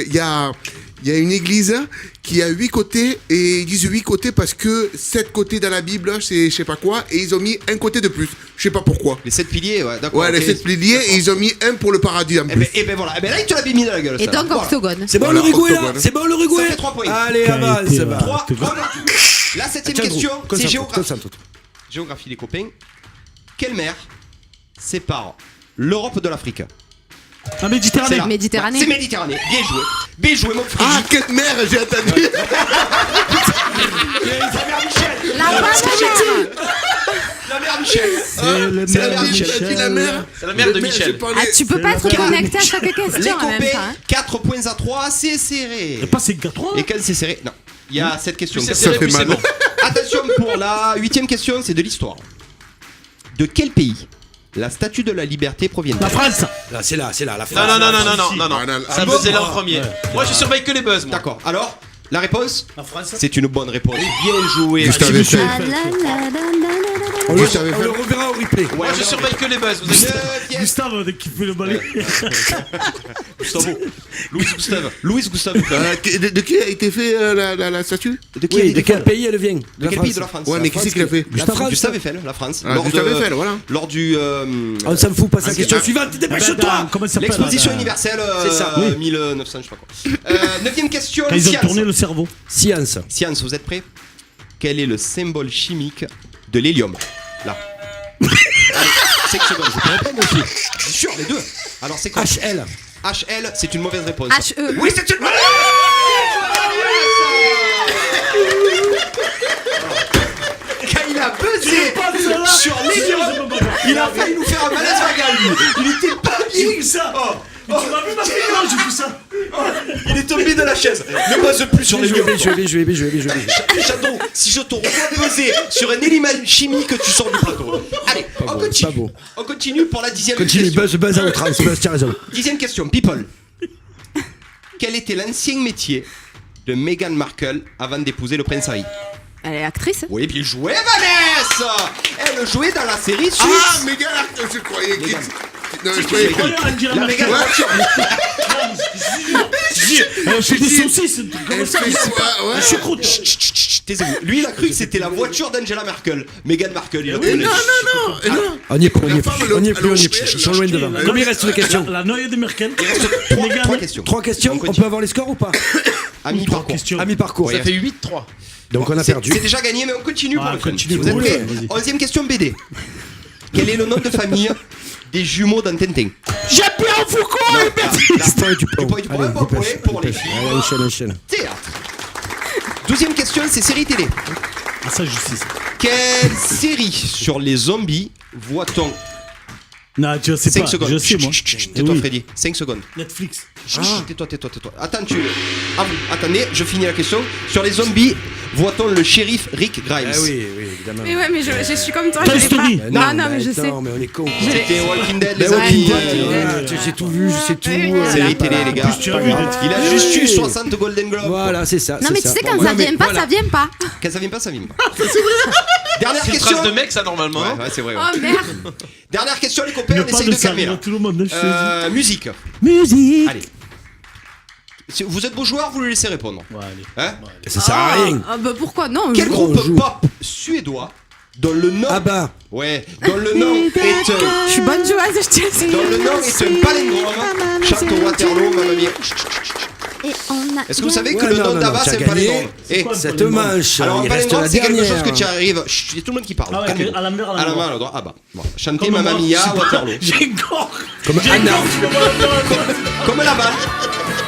Il y a une église qui a 8 côtés et ils disent 8 côtés parce que 7 côtés dans la Bible, c'est je sais pas quoi, et ils ont mis un côté de plus. Je sais pas pourquoi. Les 7 piliers, ouais, d'accord. Ouais, les ok. 7 piliers et ils ont mis un pour le paradis en plus. Eh ben voilà. Eh ben là, il te l'a mis dans la gueule. Et ça. donc, Voilà. octogone. C'est bon Voilà, l'Uruguay là? octogone. C'est bon l'Uruguay? Ça fait 3 points. Allez, avance, ça va. 3. La septième question, c'est géographie. Concentre-toi. Géographie, les copains. Quelle mer sépare l'Europe de l'Afrique? La Méditerranée. là. Méditerranée. C'est Méditerranée. Bien joué. Bien joué, mon frère. Ah, quelle mer, j'ai entendu. La Panama. La mère Michel. C'est le C'est la maire mère de Michel. J'ai dit la mer. C'est la mère de Michel. Ah, tu peux pas être connecté à chaque Les question en même copains, temps. Hein. 4 points à 3, c'est serré. Et pas c'est 4-3. Et quand c'est serré, non. Il y a cette question. C'est Ça serré, fait puis c'est mal. bon. Attention pour la 8ème question, c'est de l'histoire. De quel pays la statue de la liberté provient? La France. Là, c'est là, la Non, France. non, non, Ah, non. non, Ça bon, faisait là en premier. Moi, je surveille que les buzz, moi. D'accord. Alors, la réponse, La France. c'est une bonne réponse. Bien joué. Gustave Merci, Eiffel. monsieur. On le savait On faire. le reverra au replay. Moi, je surveille que les buzz. Vous avez... Neuvième. Gustave dès qu'il fait le balai. Gustavo. Louis Gustave. Louis Gustave. De qui a été fait la statue? De qui a Oui, été de quel fait pays elle vient? De quel pays? De la France. Ouais, mais qui c'est qui l'a fait? La France. Gustave Eiffel, la France. Ah, Gustave Eiffel, voilà. Lors du On s'en fout, passe à la Ah, question c'est- suivante. Dépêche-toi. Comment ça s'appelle l'exposition universelle C'est ça, 1900, je sais pas quoi. 9ème question, Quand ils ont science. tourné le cerveau. Science. Science, vous êtes prêts? Quel est le symbole chimique de l'hélium? Là. Allez, 5 secondes, je peux répondre aussi. Bien sûr, les deux. Alors c'est quoi? HL. HL, c'est une mauvaise réponse. HE. Oui, c'est une mauvaise réponse. Quand il a buzzé sur l'hélium, il a failli nous faire un malaise vagal, lui. Il était pas bien. ça. Oh, Tu m'as vu ma fille, j'ai vu ça. il est tombé de la chaise. Ne buzz plus sur l'hélium. Bien joué. Shadow, si je te revois peser sur un élément chimique, tu sors du plateau. Allez, on continue. pas beau. On continue pour la 10ème Continue, question. buzz à outrance. Buzz, tiens raison. 10ème question, people. Quel était l'ancien métier de Meghan Markle avant d'épouser le prince Harry? Elle est actrice. Oui, bien joué, Vanessa. Elle jouait dans la série Suits. Ah, Mégane, je croyais qu'il. Non, je croyais Croyez que. en Angela La Merkel. Meghan. Elle fait des saucisses, comme Elle ça. fait quoi, ouais. Choucroute. Taisez-vous. Lui, il a cru que c'était la voiture d'Angela Merkel. Meghan Markle, il a Oui, connu. Non. On y est plus. La femme, Ils sont loin devant. Combien il reste de questions? La noyée de Merkel. Il reste Meghan. 3 questions. 3 questions. On continue. peut avoir les scores ou pas? À mi-parcours. Question. À mi-parcours. Ça fait 8-3. Donc on a C'est- perdu. C'est déjà gagné, mais on continue pour Ah, le fun. continue, Vous êtes oui, prêts? vas-y. 11ème question BD. Quel est le nom de famille des jumeaux dans Tintin? Jean-Pierre Foucault et Dupont et Dupont. Dupont et Dupont. Allez, Un point pour dépêche, les- pour les dépêche. filles. Allez, enchaîne. Théâtre. 12ème question, c'est série télé. Ah, ça, justice. Quelle série sur les zombies voit-on? Non, tu sais 5 pas. secondes. Je sais, moi. Tais-toi, Oui. Freddy. 5 secondes. Netflix. Tais-toi. Attends, attendez, je finis la question. Sur les zombies, voit-on le shérif Rick Grimes? Ah oui, évidemment. Mais ouais, mais je suis comme toi. Toy je l'ai Story. pas. Non, mais je sais. Non, mais on est con. C'était Walking Dead, les Mais amis. Walking Dead, j'ai tout vu, je sais tout. Oui, oui, Série télé, les gars. En plus, tu as vu Netflix. Il a juste eu 60 Golden Globes. Voilà, c'est ça. Non, c'est mais tu ça. sais, quand Bon, ça non, mais vient pas, voilà. ça vient pas. Quand ça vient pas, ça vient pas. Dernière C'est une question. phrase de mec, ça, normalement. Ouais, c'est vrai. Ouais. Oh merde. Dernière question, les copains, Ne on pas essaye de de calmer ça, là. tout le monde. Je sais. Musique. Musique. Allez. Si vous êtes beau joueur, vous le laissez répondre. Ouais, allez. Hein? Ça sert à rien. Ah bah pourquoi non? Quel je- groupe joue. pop suédois dont le nom Ah bah, ouais, dont le nom est Je suis bonne joueuse, je tiens. dont le nom est un palindrome chante au Waterloo, mamma mia. Est-ce que vous savez que Ouais, le non, nom non, d'Ava non, c'est tu un as gagné. palindrome? Et quoi, cette palindrome. manche, alors un il reste palindrome la c'est quelque chose que dernière. tu arrives. Chut, il y a tout le monde qui parle. Ah ouais, Calmez-vous. à l'envers, à À la l'endroit. main, à l'endroit. Ah bah. Bon, chantez Comme Mamma moi, Mia je sais à pas. Waterloo. J'ai gore. Comme J'ai Anna. gore, tu peux pas l'entendre. Comme la balle.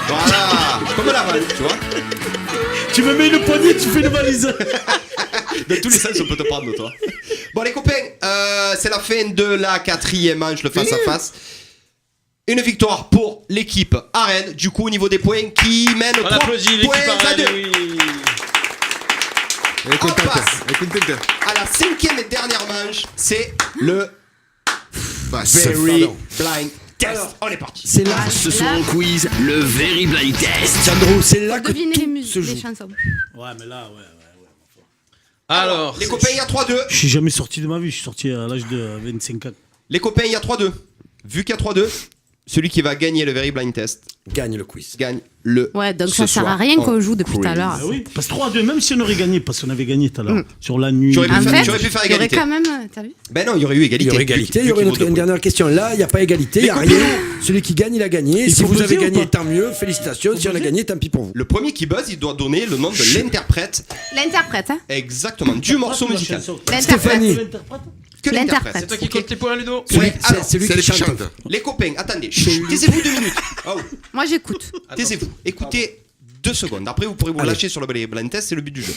Voilà, comme la balle, tu vois. Tu me mets une poignée, tu fais une valise. Dans tous les sens, on peut te prendre, toi. Bon, les copains, c'est la fin de la 4e manche, le face-à-face. Une victoire pour l'équipe Arène, du coup, au niveau des points, qui mène On 3 applaudit l'équipe points à Arène, 2. oui. Elle est On contente. passe Elle est contente. à la 5e et dernière manche, c'est le Bah, Very Blind Test. On est parti. C'est là, Ce soir en quiz, le Very Blind Test. Sandro, c'est là que Deviner les tout musiques, se les joue. chansons. Ouais, mais là, ouais. Alors, Les copains, il y a 3-2. Je suis jamais sorti de ma vie, je suis sorti à l'âge de 25 ans. Les copains, il y a 3-2. Vu qu'il y a 3-2, celui qui va gagner le Very Blind Test Gagne le quiz. gagne le. Ouais, donc ce ça sert à soir rien en qu'on joue depuis tout à quiz. l'heure. Ah oui, parce que 3-2, même si on aurait gagné, parce qu'on avait gagné tout à l'heure, sur la nuit. Tu aurais pu En faire- fait, tu aurais pu faire il y aurait égalité. quand même. T'as vu? Ben non, il y aurait eu égalité. Il y aurait égalité, il y Vu aurait qu'il vaut une deux points. dernière question. Là, il n'y a pas égalité, il n'y a Les rien. copains. Celui qui gagne, il a gagné. Il Si faut vous avez buzzer ou gagné, pas tant mieux. Félicitations. Si on a buzzer gagné, tant pis pour vous. Le premier qui buzz, il doit donner le nom de l'interprète L'interprète, hein? exactement du morceau musical. L'interprète. Stéphanie. L'interprète. Que l'interprète. C'est toi qui compte les points, Ludo. Ouais, alors, C'est lui C'est qui les qui chante. chantent. les copains, attendez, chut, taisez-vous 2 minutes. Oh, Moi, j'écoute. taisez-vous. Écoutez 2 secondes. Après, vous pourrez vous lâcher sur le blind test, c'est le but du jeu.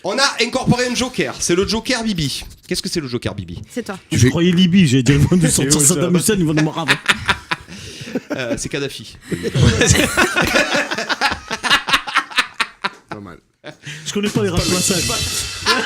On a incorporé un joker, c'est le joker Bibi. Qu'est-ce que c'est le joker Bibi? C'est toi. Je croyais Libye, j'ai dit, ils vont nous sortir Saddam Hussein, ils vont nous marrer. C'est Kadhafi. Pas mal. Je connais pas les rap passages.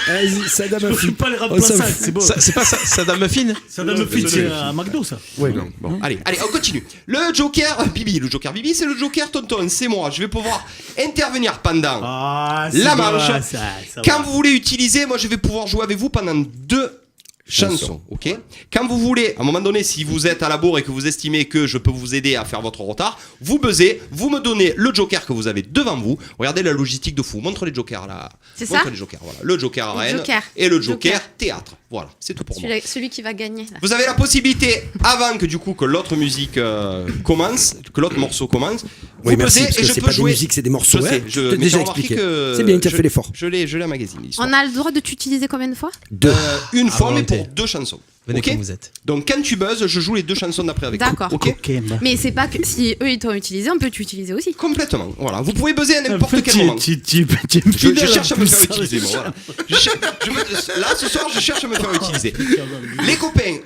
Vas-y, Saddam Je connais Hussein. pas les rap On s'en passages, fout. c'est bon. C'est pas ça, Saddam Muffin? Saddam Hussein, c'est à McDo, ça. Ouais, Non, bon. Allez, on continue. Le joker Bibi. Le joker Bibi, c'est le joker tonton. C'est moi. Je vais pouvoir intervenir pendant Ah, c'est la bon, manche. ça Quand va. vous voulez utiliser, moi je vais pouvoir jouer avec vous pendant 2 chansons, ok? Quand vous voulez, à un moment donné, si vous êtes à la bourre et que vous estimez que je peux vous aider à faire votre retard, vous buzzez, vous me donnez le joker que vous avez devant vous. Regardez la logistique de fou. Montre les jokers là. C'est Montre ça les jokers, voilà. Le joker Le arène joker. et le joker, Joker. théâtre. Voilà, c'est tout pour moi. Celui qui va gagner. Là. Vous avez la possibilité, avant que du coup que l'autre musique commence, que l'autre morceau commence, Oui, vous merci, buzzez parce et que je c'est peux pas des jouer. musiques, c'est des morceaux. Je sais, Ouais, je t'ai mais déjà t'as remarqué expliqué. que C'est bien, tu as je- fait l'effort. Je l'ai à magazine. l'histoire. On a le droit de t'utiliser combien de fois? Deux. Une fois, mais volonté. pour 2 chansons. Venez Ok. comme vous êtes. Donc quand tu buzzes, je joue les 2 chansons d'après avec toi. D'accord. Ok. Ok, bah. Mais c'est pas que si eux ils t'ont utilisé, on peut t'utiliser aussi. Complètement. Voilà. Vous pouvez buzzer à En n'importe fait, quel moment. tu es Je fidèle, cherche à en me plus, faire ça, utiliser. Moi, voilà. Là, ce soir, je cherche à me faire utiliser. Les copains,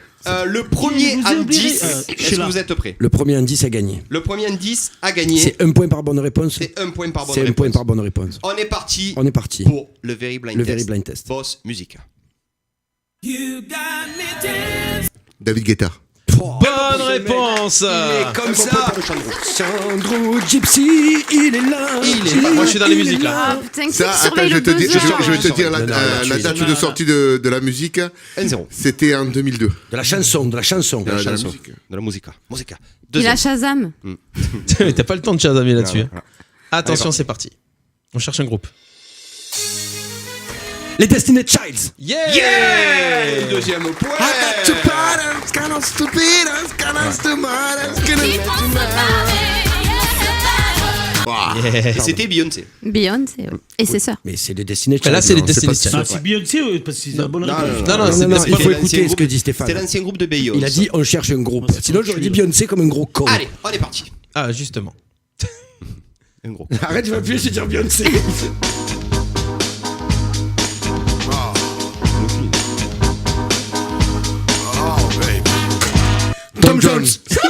le premier vous ai oublié, indice. je suis Est-ce que là. vous êtes prêts? Le premier indice a gagné. Le premier indice à gagner. C'est 1 point par bonne réponse. C'est 1 point par bonne C'est 1 point réponse. par bonne réponse. On est parti On est parti. pour le Very Blind Le Test. Very Blind Test. Boss musique. David Guetta. Bonne réponse. Comme ça. Sandro Gypsy, il est là. Moi, je suis dans les musiques, là. Ah putain, qui Ça, attends, surveille je le vais te dire, buzzer. je vais te dire Non, non, la tu- date de sortie de la musique. 1-0. C'était en 2002. De la chanson, de la chanson. De la de la chanson. musique. De la musica. Musica. Il a Deuxième. Shazam. T'as pas le temps de chasamer là-dessus. Voilà. Attention, Allez, c'est parti. On cherche un groupe. Les Destiny's Childs. Yeah, Yeah. Deuxième point. Et c'était Beyoncé. Beyoncé. Ouais. Et c'est ça. Mais c'est les Destiny's Bah Childs. là, c'est les non, Destiny's pas- Childs. Ah, c'est Beyoncé, parce que c'est la bonne réponse. Non, Non, c'est non, pas- il faut C'était écouter l'ancien ce que dit C'était Stéphane. l'ancien groupe de Beyoncé. Il a dit on cherche un groupe. Ouais, c'est Sinon pas j'aurais dit celui-là. Beyoncé comme un gros con. Allez, on est parti. Ah, justement. Un gros. Arrête, je vais appuyer, je vais dire Beyoncé. Tom Jones. On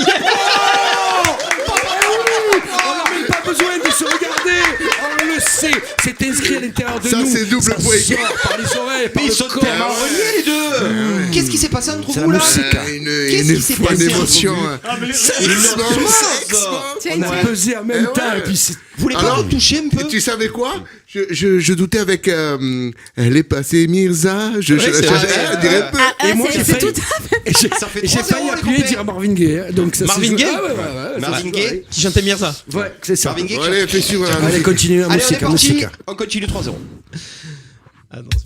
n'a même pas besoin de se regarder. On le sait. C'est inscrit à l'intérieur de Ça, nous. c'est double Ça point. sort par les oreilles, par Mais ils le sont corps. tellement reliés les deux. Qu'est-ce qui s'est passé entre C'est vous la là musique. Qu'est-ce qui s'est Une passé émotion. Ah, mais les- On a pesé en même Eh temps ouais. et puis c'est. Vous voulez pas Alors, retoucher un peu? Et tu savais quoi je doutais avec elle est passée Mirza. Je Ouais, c'est vrai. dirais un peu. Ah, Et moi c'est- j'ai c'est failli. tout. Et j'ai Ça fait et j'ai 3-0, failli les appuyer et copains. dire Marvin Gaye. hein. Donc ça Marvin se joue- Gaye Ah ouais. Marvin Gaye Qui chantait Mirza. Ouais, c'est ça. Marvin Gaye. Allez, fais suivre la Allez, musique. continue la Allez, on est musique. La parti. musique. On continue 3-0. Attention.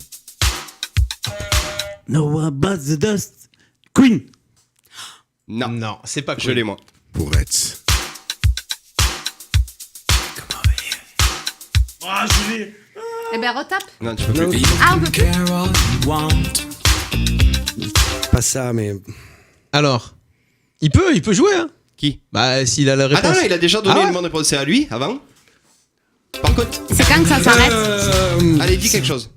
No about the dust. Queen. Non, Non, c'est pas je cool. l'ai moi. Pour être. Ah, je l'ai. Eh ben retape. Non, tu peux plus. Ah, on peut plus. Pas ça, mais. Alors, il peut jouer, hein. Qui? Bah, s'il a la réponse. Attends, il a déjà donné Ah ouais une bonne réponse. C'est à lui avant. Par contre, C'est quand que ça s'arrête? allez, dis quelque chose.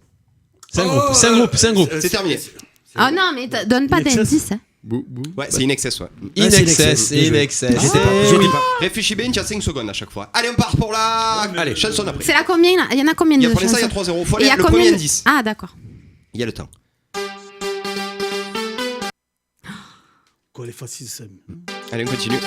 C'est un groupe, c'est un groupe, c'est un groupe. C'est terminé. Oh non, mais donne pas d'indice. Hein. Bou, bou. Ouais, c'est In Excess, ouais. In Ah, c'est excess, Bien in joué. excess. J'étais pas- j'étais pas. Réfléchis bien, tu as 5 secondes à chaque fois. Allez, on part pour la Allez. chanson d'après. C'est là combien là? Il y en a combien Il y a de pour l'instant, il y a chansons? 3-0. Faut Et il y aller a le combien premier de- indice. Ah d'accord. Il y a le temps. Quoi, elle est facile, ça. Allez, on continue.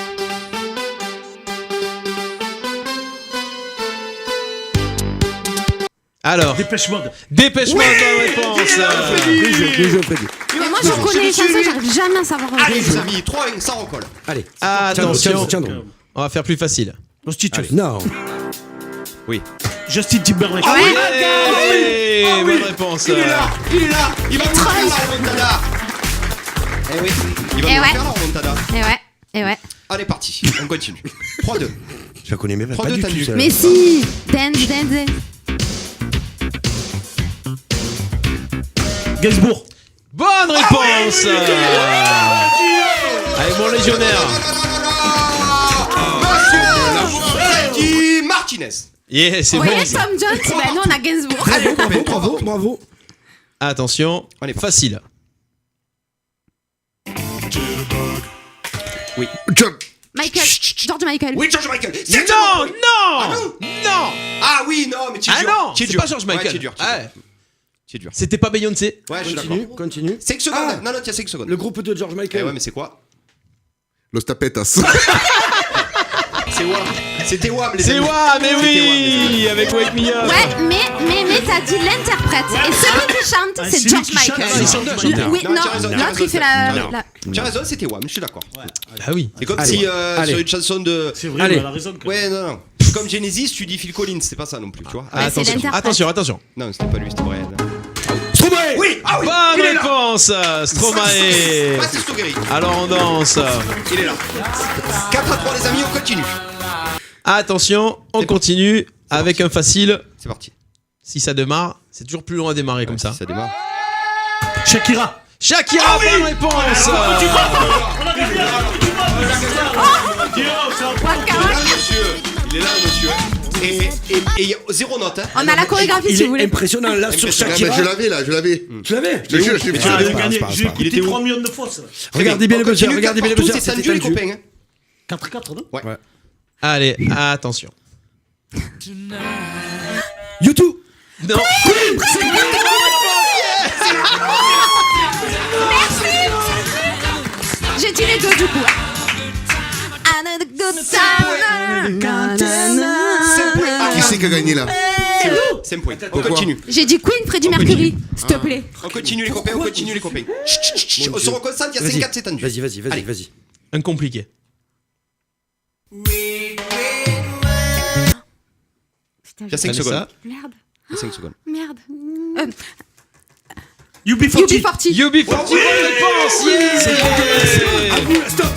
Alors, Dépêche Mode. dépêche-moi bonne réponse. Bien joué, Freddy. Mais moi je connais les chansons, j'arrive jamais à savoir. Allez, les amis, 3-1, ça recolle. Allez. Attention, Tiens, on va faire plus facile. Constitution. Non. Oui. Justin Timberlake. Yeah, bonne réponse. Il est là, il est là. Il va vous faire la remontada. Eh oui, il va Eh nous ouais. faire la remontada. Et ouais. Allez, parti. On continue. 3-2. Je la connais même Prends pas deux, du t'as tout. nul. ça. Mais si, dance. Gainsbourg. Bonne réponse. Allez, mon légionnaire. Freddy Martinez. Yeah, c'est Vous bon. voyez ça. Tom Jones? Ben nous on a Gainsbourg. Bravo. Attention, On est parti. facile. Michael. George Michael. Oui, George Michael. Non, Ah oui, non, mais tu es Ah dur. non, Tu es c'est dur. pas George Ouais, Michael. tu es dur. Ouais. Tu es dur. C'était pas Beyoncé. Ouais, je suis d'accord. Continue. 5 secondes. Ah. Non, tiens, 5 secondes. Le groupe de George Eh Michael. ouais, mais c'est quoi? Los Tapetas. C'est Wham. C'était Wham, les C'est amis. Wham, mais C'était oui, avec Wake Me Up. Ouais, mais t'as dit l'interprète. Et celui qui chante, Ah, c'est celui George qui chante, Michael. c'est chanteur. Oui, Non, non, tu as raison, tu as l'autre raison, il fait tu as la. raison. Tu as raison, c'était Wham, je suis d'accord. Ah oui. C'est comme Allez. si Allez. sur une chanson de. C'est vrai, Allez. elle a raison. quand même. Ouais, non. Comme Genesis, tu dis Phil Collins, c'est pas ça non plus, tu vois. Ouais, c'est Attention, l'interprète. attention. Non, c'était pas lui, c'était Brian. Stromae. Oui, ah oui. Bonne il est là. réponse, Stromae. Francis Togueri. Alors on danse. Il est là. 4-3 les amis, on continue. Attention, on continue avec un facile. C'est parti. Si ça démarre, c'est toujours plus long à démarrer comme ça. Ça démarre. Shakira. Shakira, bonne réponse. On a gagné. Waka Il est là, Waka. le monsieur. Il est là, le monsieur. Et il y a 0 note. Hein. On a la chorégraphie si Il vous voulez. est impressionnant là sur Impressionnant. Ah, mais Shakira. je l'avais. Tu l'avais? Je te jure, je l'ai Mais tu Ah, l'avais j'ai pas, gagné. J'ai Il écouté était où 3 millions de fois. ça. Regardez bien les buzzers, Continue, regardez bien les partout, buzzers. c'est C'était tendu, les tendu. copains. Hein. 4-4, non? Ouais. Allez, attention. YouTube. Non. J'ai dit les deux du coup. Another good time. Qui c'est qui a gagné là? C'est un point. On continue. J'ai dit Queen, Freddie Mercury, s'il te plaît. On continue les copains, on continue les copains. Chut, chut, chut. On se reconcentre, il y a 5-4, c'est tendu. Vas-y. Allez. Un compliqué. Il y a 5 Vanessa. secondes. Merde, Il y a 5 secondes. merde. UB40. UB40. UB40, bonne réponse. Yeah. Stop.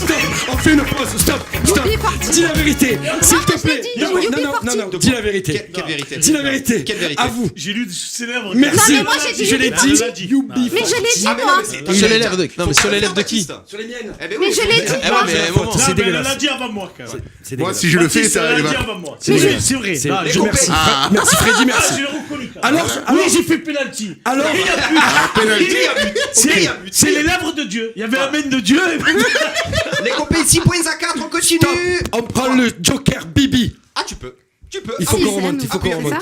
On fait une pause. Stop. UB40. Dis la vérité. S'il te je l'ai plaît. dit, Non, UB40. non. Dis la vérité. Quelle vérité? Dis la vérité. Quelle vérité? À vous. J'ai lu ses lèvres. Merci. Non, mais moi, j'ai dit Je l'ai UB40. dit. Ah, dit. UB40. Mais je l'ai dit Ah, mais moi. non, mais c'est- Sur les lèvres de. Non, mais sur les lèvres de qui? Sur les miennes. Eh ben Mais oui, je l'ai dit Eh ouais, moi. mais un moment. C'est Non, mais elle dégueulasse. l'a dit avant moi, quand même. C'est Moi, dégueulasse. si je le fais, Baptiste, ça elle l'a va. dit avant moi. C'est C'est vrai. c'est vrai. C'est- Non, je je merci. Ah. Merci Freddy, merci. Je l'ai reconnu. quand même. Alors, Oui, j'ai fait penalty. Alors, Il y a but. Penalty. Il y a but. C'est les lèvres de Dieu. Il y avait la main de Dieu. Les copains, 6 points à 4, on continue. on prend le Joker Bibi. Ah, tu peux. Il faut Ah, qu'on oui, remonte, c'est il faut qu'on ça. remonte.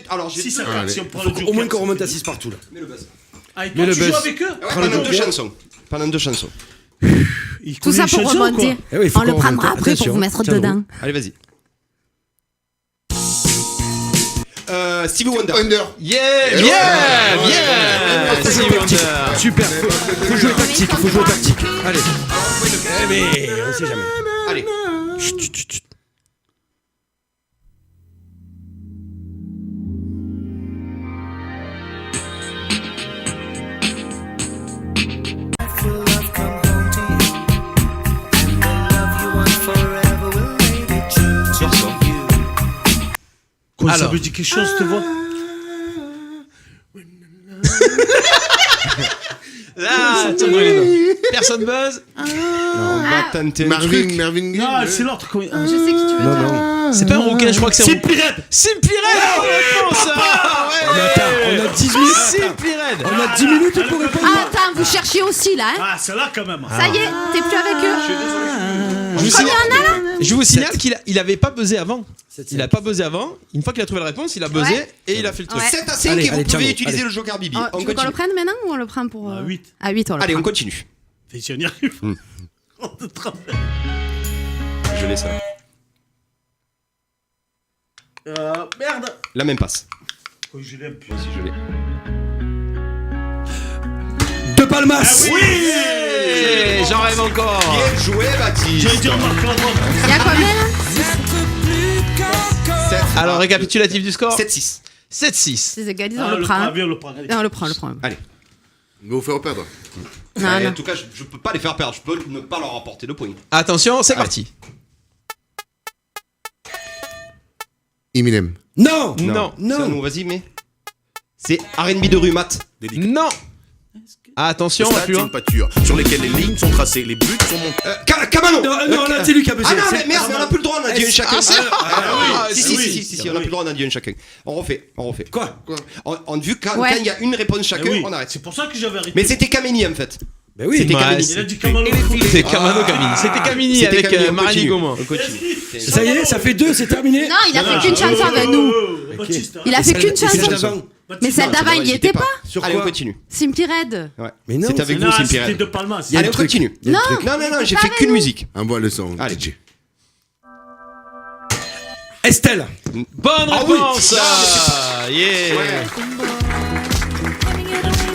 Alors, j'ai 6 à deux. 4 si on prend le Joker. Au moins qu'on remonte à 6 partout là. Mets le buzz. Ah, et Mais toi, le tu joues buzz. avec eux Ouais, pendant deux chansons. Il Tout connaît ça une pour chanson, remonter. Eh oui, il faut On le qu'on prendra remonte. après pour Attention, vous mettre tiens, dedans. Allez, vas-y. Stevie Wonder. Under. Yeah, Ouais. bien. Stevie Wonder. Super, faut jouer tactique, faut jouer tactique. Allez. Eh mais on sait jamais. Allez. Chut. Quoi, ça Alors. veut dire quelque chose, tu vois? Là, tiens, Bruno. Personne buzz. On va tenter un truc. Marvin Gaye. Ah, c'est l'autre. Je sais qui tu veux. Non. C'est pas un rouquin, je crois que c'est un C'est Pirate. Simply Red, bonne réponse. On a 10 minutes. Simply Red. On a 10 minutes pour répondre. Ah, attends, vous cherchiez aussi là, hein. Ah, c'est là quand même. Ça y est, t'es plus avec eux. Je vous Combien signale, on a là? je vous signale qu'il avait pas buzzé avant. Sept, Il a pas buzzé avant. Une fois qu'il a trouvé la réponse, il a buzzé Ouais. et il a fait le truc. Ouais. 7 à 5 Allez, et vous allez, pouvez Django, utiliser allez. le Joker Bibi. Oh, On tu veux qu'on le continue. prenne maintenant ou on le prend pour. À 8. À 8, on le Allez, on prend. continue. Fais si on y arrive. On te trempe. Je l'ai ça. Merde. La même passe. Oh, je l'aime plus. Moi aussi, je l'ai. De Palmas. Oui. Hey, j'en rêve encore. Bien joué, Baptiste. J'ai dit en marquant droite. Il y a combien là? 7. Alors, récapitulatif du score. 7-6. 7-6. C'est égalisé, Ah, on le prend. hein. Viens, on le prend. Allez. On le prend. Allez. Mais vous faire perdre. Non, En non. tout cas, je peux pas les faire perdre. Je peux ne pas leur apporter de points. Attention, c'est Allez. parti. Eminem. Non. Non. Ça, nous, vas-y, mais. C'est R&B de rue, Matt. Non. Attention, on va plus loin. pâture sur lesquelles les lignes sont tracées, les buts sont montés. Cabanon. Non, là, c'est lui qui a buzzé. Ah non, mais merde, on a plus le droit, on a dit un chacun. Ah, Si, on a plus le droit, on a dit un chacun. On refait. Quoi Vu quand Ouais. il y a une réponse chacun, on arrête. C'est pour ça que j'avais arrêté. Mais c'était Kameni en fait. Ben oui. C'était Ouais, Kameni. Il a dit Kamalo. C'est Kamano Camini. C'était Camini C'était avec Kameni, on Marani continue. Gaumont. On continue. Ça y est, ça fait 2, c'est terminé. Non, il a fait qu'une chanson avec nous. Baptiste. Il a fait qu'une Et celle chanson. d'avant. Mais celle d'avant, il y était pas. Sur Allez, on quoi continue. Simply Red. Ouais. Mais non, C'est avec vous, Non, Simply c'était Red. de Palmas. Il y a Allez, le on truc. continue. Il y a le Non. truc. Non, j'ai Pas fait avec qu'une nous. musique. Envoie le son. Allez. DJ. Estelle. Bonne Ah oui. réponse. Yeah.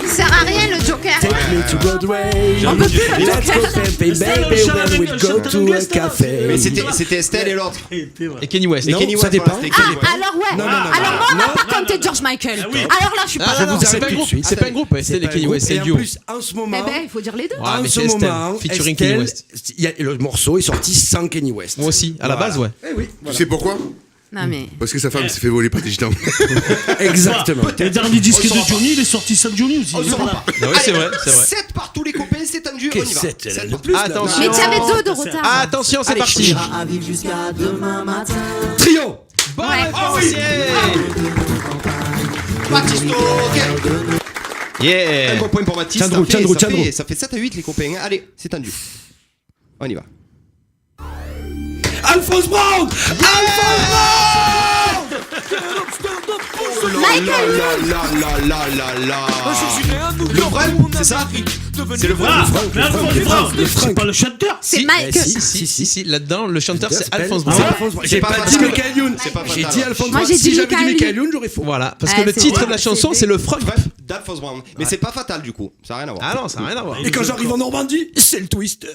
Il sert à rien le Joker. Take me to Broadway. On peut plus le Let's go Joker. camping, baby, when we go to a café. Mais c'était Estelle et l'autre. Et Kenny West. Non, Kenny ça West, dépend. voilà, c'était Kenny West. Ah, alors ouais. Non, non, non, Alors moi, on non, m'a pas compté George Michael. Alors là, je suis Ah, pas. non, vous c'est arrête pas un tout de groupe. suite. C'est pas un groupe. Estelle et C'est pas Kenny un West, groupe. c'est le Et en duo. plus, en ce moment. Eh ben, il faut dire les deux. Ah, mais En ce c'est Estelle. moment, Featuring Kenny Estelle, West. le morceau est sorti sans Kenny West. Moi aussi, à la base, ouais. Eh oui, Tu sais pourquoi? Non mais. Parce que sa femme s'est fait voler par des gitans. exactement. Le dernier disque On de saura Johnny, il est sorti sans Johnny aussi. On saura pas. Ah ouais, c'est vrai, c'est vrai. 7 par tous les copains, c'est tendu, on y Qu'est-ce va. que c'est, elle a Sept le par- plus, là. Attention. Mais tu avais 2 de retard. Attention, c'est Allez, parti. Trio. Bonne Ouais. réponse. Baptisto, ok. Un Yeah. bon point pour Baptiste. Chandro, Chandro. Ça fait 7 à 8 les copains. Allez, c'est tendu. On y va. Alphonse Brown. Michael. Le vrai, c'est ça? C'est le vrai. Ah, Franck, mais le Franck, Alphonse le Brown, Franck, le c'est Franck. pas le chanteur. C'est Si, Michael. Si, là-dedans, le chanteur, c'est s'appelle Alphonse Ah, Brown. Alphonse Brown. C'est J'ai pas pas fatal. dit Michael Youn. C'est pas J'ai fatal. dit Alphonse Moi, Brown. j'ai Si dit j'avais dit Michael Michael Youn, j'aurais faux. Voilà, parce Ah, que le c'est titre vrai. de la chanson, c'est le frog. d'Alphonse Brown. Mais c'est pas fatal du coup. Ça n'a rien à voir. Ah non, ça n'a rien à voir. Et quand j'arrive en Normandie, c'est le twister.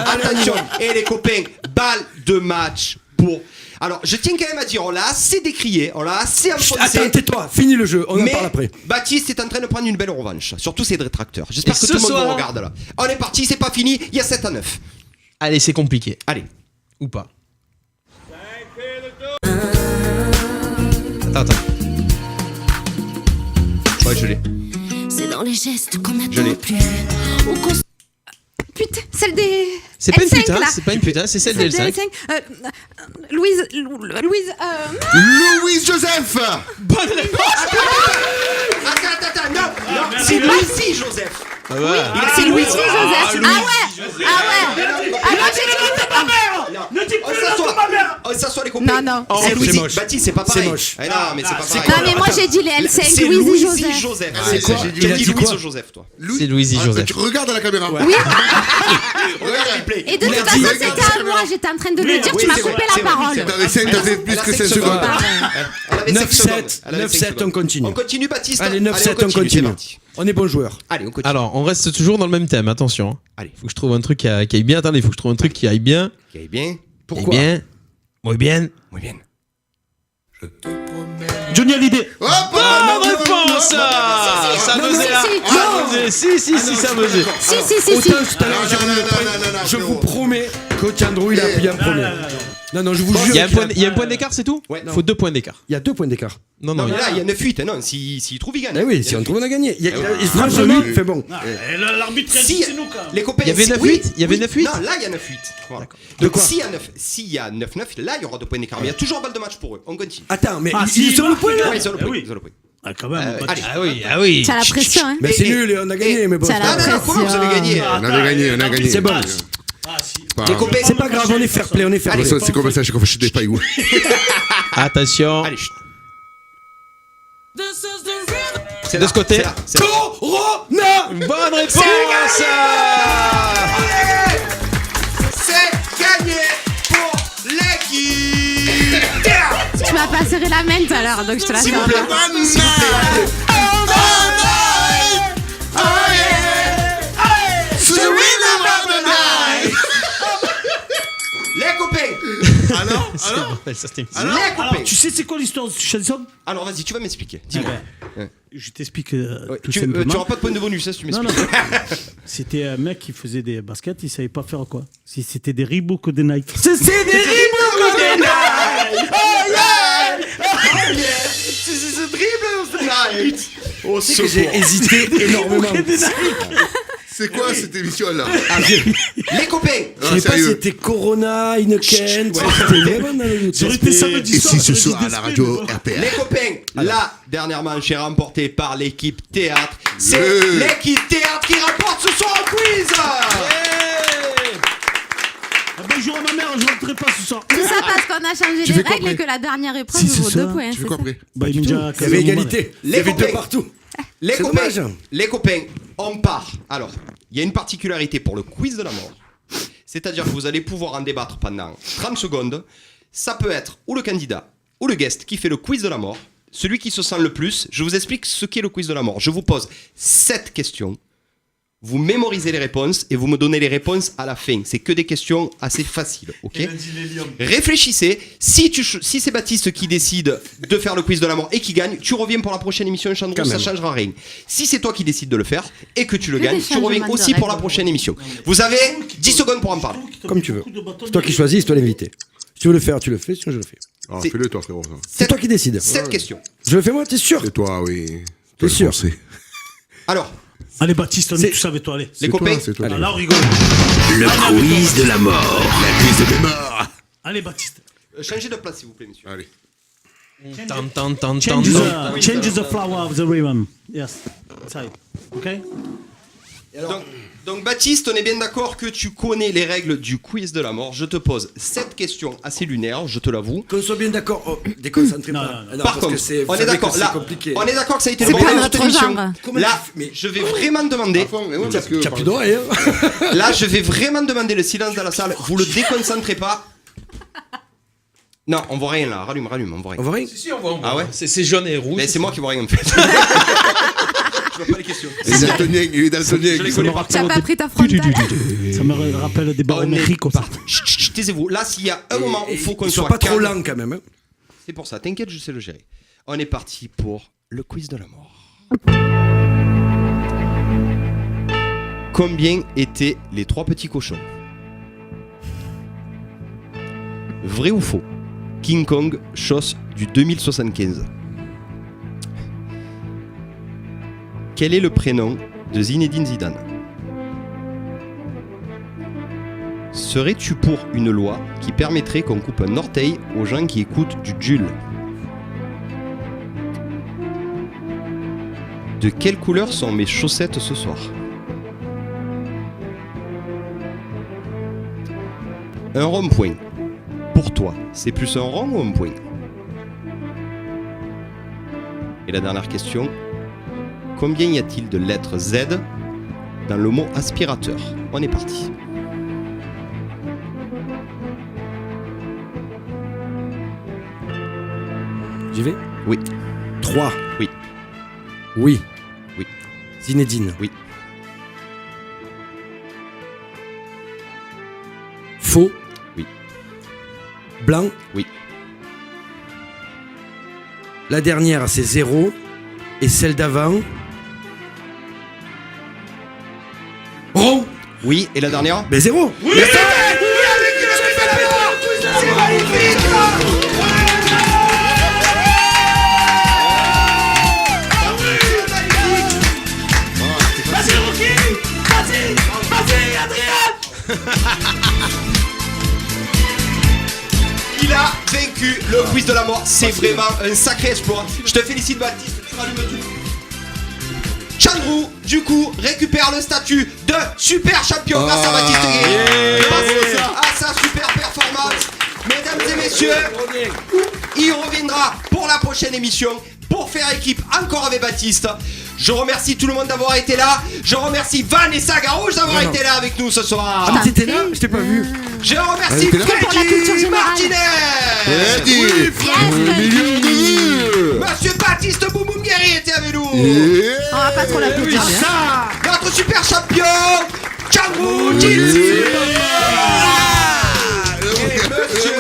Attention, et les copains, balle de match pour. Alors, je tiens quand même à dire, on l'a assez décrié, on l'a assez enfoncé. Attends, tais-toi, finis le jeu, on en Mais parle après. Baptiste est en train de prendre une belle revanche sur tous ses détracteurs. J'espère Et que ce tout le monde soir- me regarde là. On est parti, c'est pas fini, il y a 7 à 9. Allez, c'est compliqué. Allez. Ou pas. Attends. Ouais, je l'ai. C'est dans les gestes qu'on Je l'ai. n'attend plus. Ou qu'on. Putain, celle des. C'est pas une L5, putain, là. c'est pas une putain, c'est celle Celle des d'L5. L5. Louise. Louise Joseph. Bonne réponse. Attends, non, c'est Louis Joseph. Ah ouais. C'est Louis Joseph. Ah ouais. Ah non, j'ai dit que pas mère. Ne dis On plus le nom de ma s'assoit. mère. On s'assoit les copains. Non. C'est c'est Louis. moche. Baptiste, c'est pas C'est pareil. moche. Eh non, mais c'est pas c'est pareil. Non, mais moi j'ai dit les L5. C'est Louise Louis Joseph. Joseph. C'est quoi J'ai Il a dit dit Louis quoi Joseph, toi. Louis- C'est Louise Joseph. Tu regardes à la caméra. Oui. Regarde le replay. Et de toute a façon, dit- c'était à moi. J'étais en train de le dire. oui, Tu m'as c'est coupé vrai, la c'est vrai, parole. c'est vrai. T'avais 5, t'as fait plus Elle a que 5 5 secondes. secondes. Pardon. Elle avait 5 secondes. 9-7, Elle avait 9-7, 5 secondes. on continue. On continue, Baptiste. Allez, 9-7, on c'est continue. parti. On est bons joueurs. Allez, on continue. Alors, on reste toujours dans le même thème, attention. Allez. Faut que je trouve un truc qui aille bien. Attendez, faut que je trouve un truc qui aille bien. Ok, bien. Pourquoi Qui aille bien. Muy bien. Muy bien. Johnny Hallyday. Hop, Bonne réponse. Ça Non, faisait là. si, Ça faisait. Si, ça faisait. Si. Autant tout à l'heure, j'ai remis le non, point. non, Je vous frérot. promets que Chandro, il a appuyé en premier. Non, je vous jure. Il y a un qu'il point, il y a un point d'écart, c'est tout. Ouais. Faut 2 points d'écart. Il y a 2 points d'écart. Non, Non, non. mais là, il y a 9-8. Non, s'il trouve, il gagne. Eh oui, si on trouve, on a gagné. oui. Franchement, oui. fait bon. Et l'arbitre a Si, dit c'est nous quand même. les copains. Il y avait si- 9-8, oui, il y avait oui. 9-8. Non, là, il y a 9-8. Voilà. De Donc, quoi s'il y a 9-9, là, il y aura 2 points d'écart. Mais il y a toujours balle de match pour eux. On continue. Attends, mais Ah, ils si, sont bah, le point là. Ouais, ils ont le Eh point. oui. Ils ont le point. Ah, quand même. allez. Ah oui. T'as la pression, hein. Mais c'est Et- nul, on a gagné, mais bon. T'as c'est la pas Ah grave. non, comment vous avez gagné On avait gagné, on a gagné. C'est bon. Ah, si. Les copains. C'est pas grave, on est fair play, on est fair De toute play. façon, c'est comme ça, je fais des pailles. Attention. Allez, chut. C'est de ce côté. C'est là. C'est là. Corona. Bonne réponse. C'est gagné pour l'équipe. Tu m'as pas serré la main tout à l'heure, donc je te la S'il serre. vous plaît. S'il vous plaît. Les copains. Alors Ça, c'était Les Alors, copains. tu sais c'est quoi l'histoire de cette chanson? Alors, vas-y, tu vas m'expliquer. Dis-moi. Je t'explique Ouais, tout tu simplement. auras pas de point de bonus, ça, si tu Non, m'expliques. C'était un mec qui faisait des baskets, il savait pas faire quoi. Si c'était des Reebok ou des Nike. C'est des Reebok ou des Nike. C'est ce dribble. Oh, c'est que j'ai hésité énormément. C'est quoi cette émission-là? Les copains, Je sais pas si sérieux. c'était Corona, Heineken, c'était vraiment dans le Ça aurait été samedi Et soir, si ce j'aurais dit soir à la radio Desperate, RPA? les copains, la dernière manche est remportée par l'équipe théâtre. C'est Ouais. l'équipe théâtre qui remporte ce soir un quiz. Bonjour à ma mère, je rentrerai pas ce soir. Tout ça parce qu'on a changé Tu les fais quoi règles et après que la dernière épreuve Si, c'est vaut ça. 2 points. Tu fais c'est quoi ça après? Bah, il y Il y avait égalité. Il y Les avait deux copains. partout. Les C'est copains, dommage. les copains, on part. Alors, il y a une particularité pour le quiz de la mort. C'est-à-dire que vous allez pouvoir en débattre pendant 30 secondes. Ça peut être ou le candidat ou le guest qui fait le quiz de la mort. Celui qui se sent le plus. Je vous explique ce qu'est le quiz de la mort. Je vous pose 7 questions. Vous mémorisez les réponses et vous me donnez les réponses à la fin. C'est que des questions assez faciles, ok? Réfléchissez. Si c'est Baptiste qui décide de faire le quiz de la mort et qui gagne, tu reviens pour la prochaine émission Chandro, Quand ça même. changera rien. Si c'est toi qui décides de le faire et que tu le Que gagnes, des tu reviens changements de aussi pour la règles. prochaine émission. Vous avez 10 secondes pour en parler. Comme tu veux. C'est toi qui choisis, c'est toi l'invité. Si tu veux le faire, tu le fais, sinon je le fais. Ah, C'est- fais-le toi, frérot. ça. C'est toi qui décides. 7 questions. Je le fais moi, t'es sûr? C'est toi, oui. T'es sûr? Alors, Allez, Baptiste, on C'est- est tous avec toi, allez. les copains, C'est toi. Ah, là, on rigole. Le quiz de la mort. La quiz de la mort. Allez, Baptiste. changez de place s'il vous plaît, messieurs. Allez. Change the flower of the ribbon. Yes. Inside. Okay? Donc Baptiste, on est bien d'accord que tu connais les règles du quiz de la mort. Je te pose 7 questions assez lunaires, je te l'avoue. Qu'on soit bien d'accord. Oh, déconcentrez Non, pas. non, non. Ah non, Par parce contre, que c'est- vous on est savez d'accord que là. c'est compliqué. On est d'accord que ça a été C'est le pas problème de notre cette émission. genre. Là, je vais vraiment demander. Parce que. T'as plus d'oreille, hein? Là, je vais vraiment demander le silence dans la salle. Vous le déconcentrez pas. Non, on voit rien là. Rallume, on voit rien. On va rien. Si, on voit. Ah ouais. C'est jaune et rouge. Mais c'est moi qui vois rien en fait. Je vois pas les questions. Il est daltonien, il est daltonien. Je les connais pas. Tu as pas pris ta frontale. Ça me rappelle des barométriques comme ça. Chut, chut, chut, taisez-vous. Là, s'il y a un moment où il faut qu'on soit soit pas trop calme, lent quand même. Hein. c'est pour ça. T'inquiète, je sais le gérer. On est parti pour le quiz de la mort. Combien étaient les 3 petits cochons? Vrai ou faux? King Kong, chose du 2075. Quel est le prénom de Zinedine Zidane? Serais-tu pour une loi qui permettrait qu'on coupe un orteil aux gens qui écoutent du Jules? De quelle couleur sont mes chaussettes ce soir? Un rond-point. Pour toi, c'est plus un rond ou un point? Et la dernière question. Combien y a-t-il de lettres Z dans le mot aspirateur? On est parti. J'y vais? Oui. 3. Oui. Oui. Oui. Zinedine. Oui. Faux. Oui. Blanc. Oui. La dernière, c'est 0. Et celle d'avant. Rond. Oui, et la dernière? Ben 0. Oui. Il a vaincu le quiz de la mort. C'est vraiment un sacré exploit. Je te félicite, Baptiste. Tu rallumes tout. Chandrou, du coup, récupère le statut de super champion grâce à Baptiste Gué. Grâce à sa super performance. Mesdames et messieurs, il reviendra pour la prochaine émission pour faire équipe encore avec Baptiste. Je remercie tout le monde d'avoir été là. Je remercie Vanessa Garouche d'avoir été là avec nous ce soir. Ah, mais t'étais là? Je t'ai pas vu. Je remercie était là pour la culture Freddy générale. Martinez. Freddy. Yes, Million de vues. Monsieur Baptiste Bouboum Guéry était avec nous. On va pas trop l'applaudir. Notre super champion, Chandrou Jinsi. Et monsieur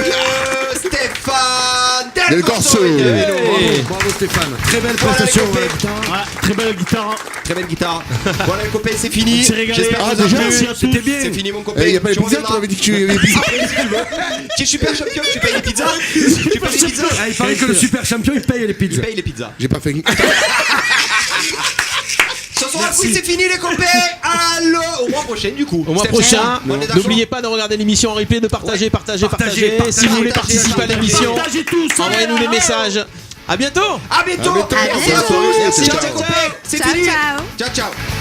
Stéphane Del Corso était avec nous. Bravo Stéphane. Très belle Voilà, prestation. les copains. Ouais, très belle guitare. Très belle guitare. Voilà les copains, c'est fini. On s'est régalé. J'espère Ah, que vous avez déjà, plu. merci à tous. C'était bien. C'est fini mon copain. Il n'y a pas les Tu pizzas, tu reviendras. m'avais dit que tu avais les pizzas. Tu es super champion, tu payes les pizzas. Tu payes les pizzas. Ah, il paraît que le super champion il paye les Tu pizzas. payes les pizzas. J'ai pas fait. Ce soir, oui, c'est fini les copains. Allô, au mois prochain du coup. Au mois Steph, prochain, on est d'accord. n'oubliez pas de regarder l'émission en replay, de partager, partager. Si vous voulez participer à l'émission, Partagez tous. envoyez-nous des messages. À bientôt. À bientôt. À bientôt. Merci À à bientôt. tous. Merci Ciao, les ciao, copains. C'est Ciao, fini. ciao. Ciao ciao.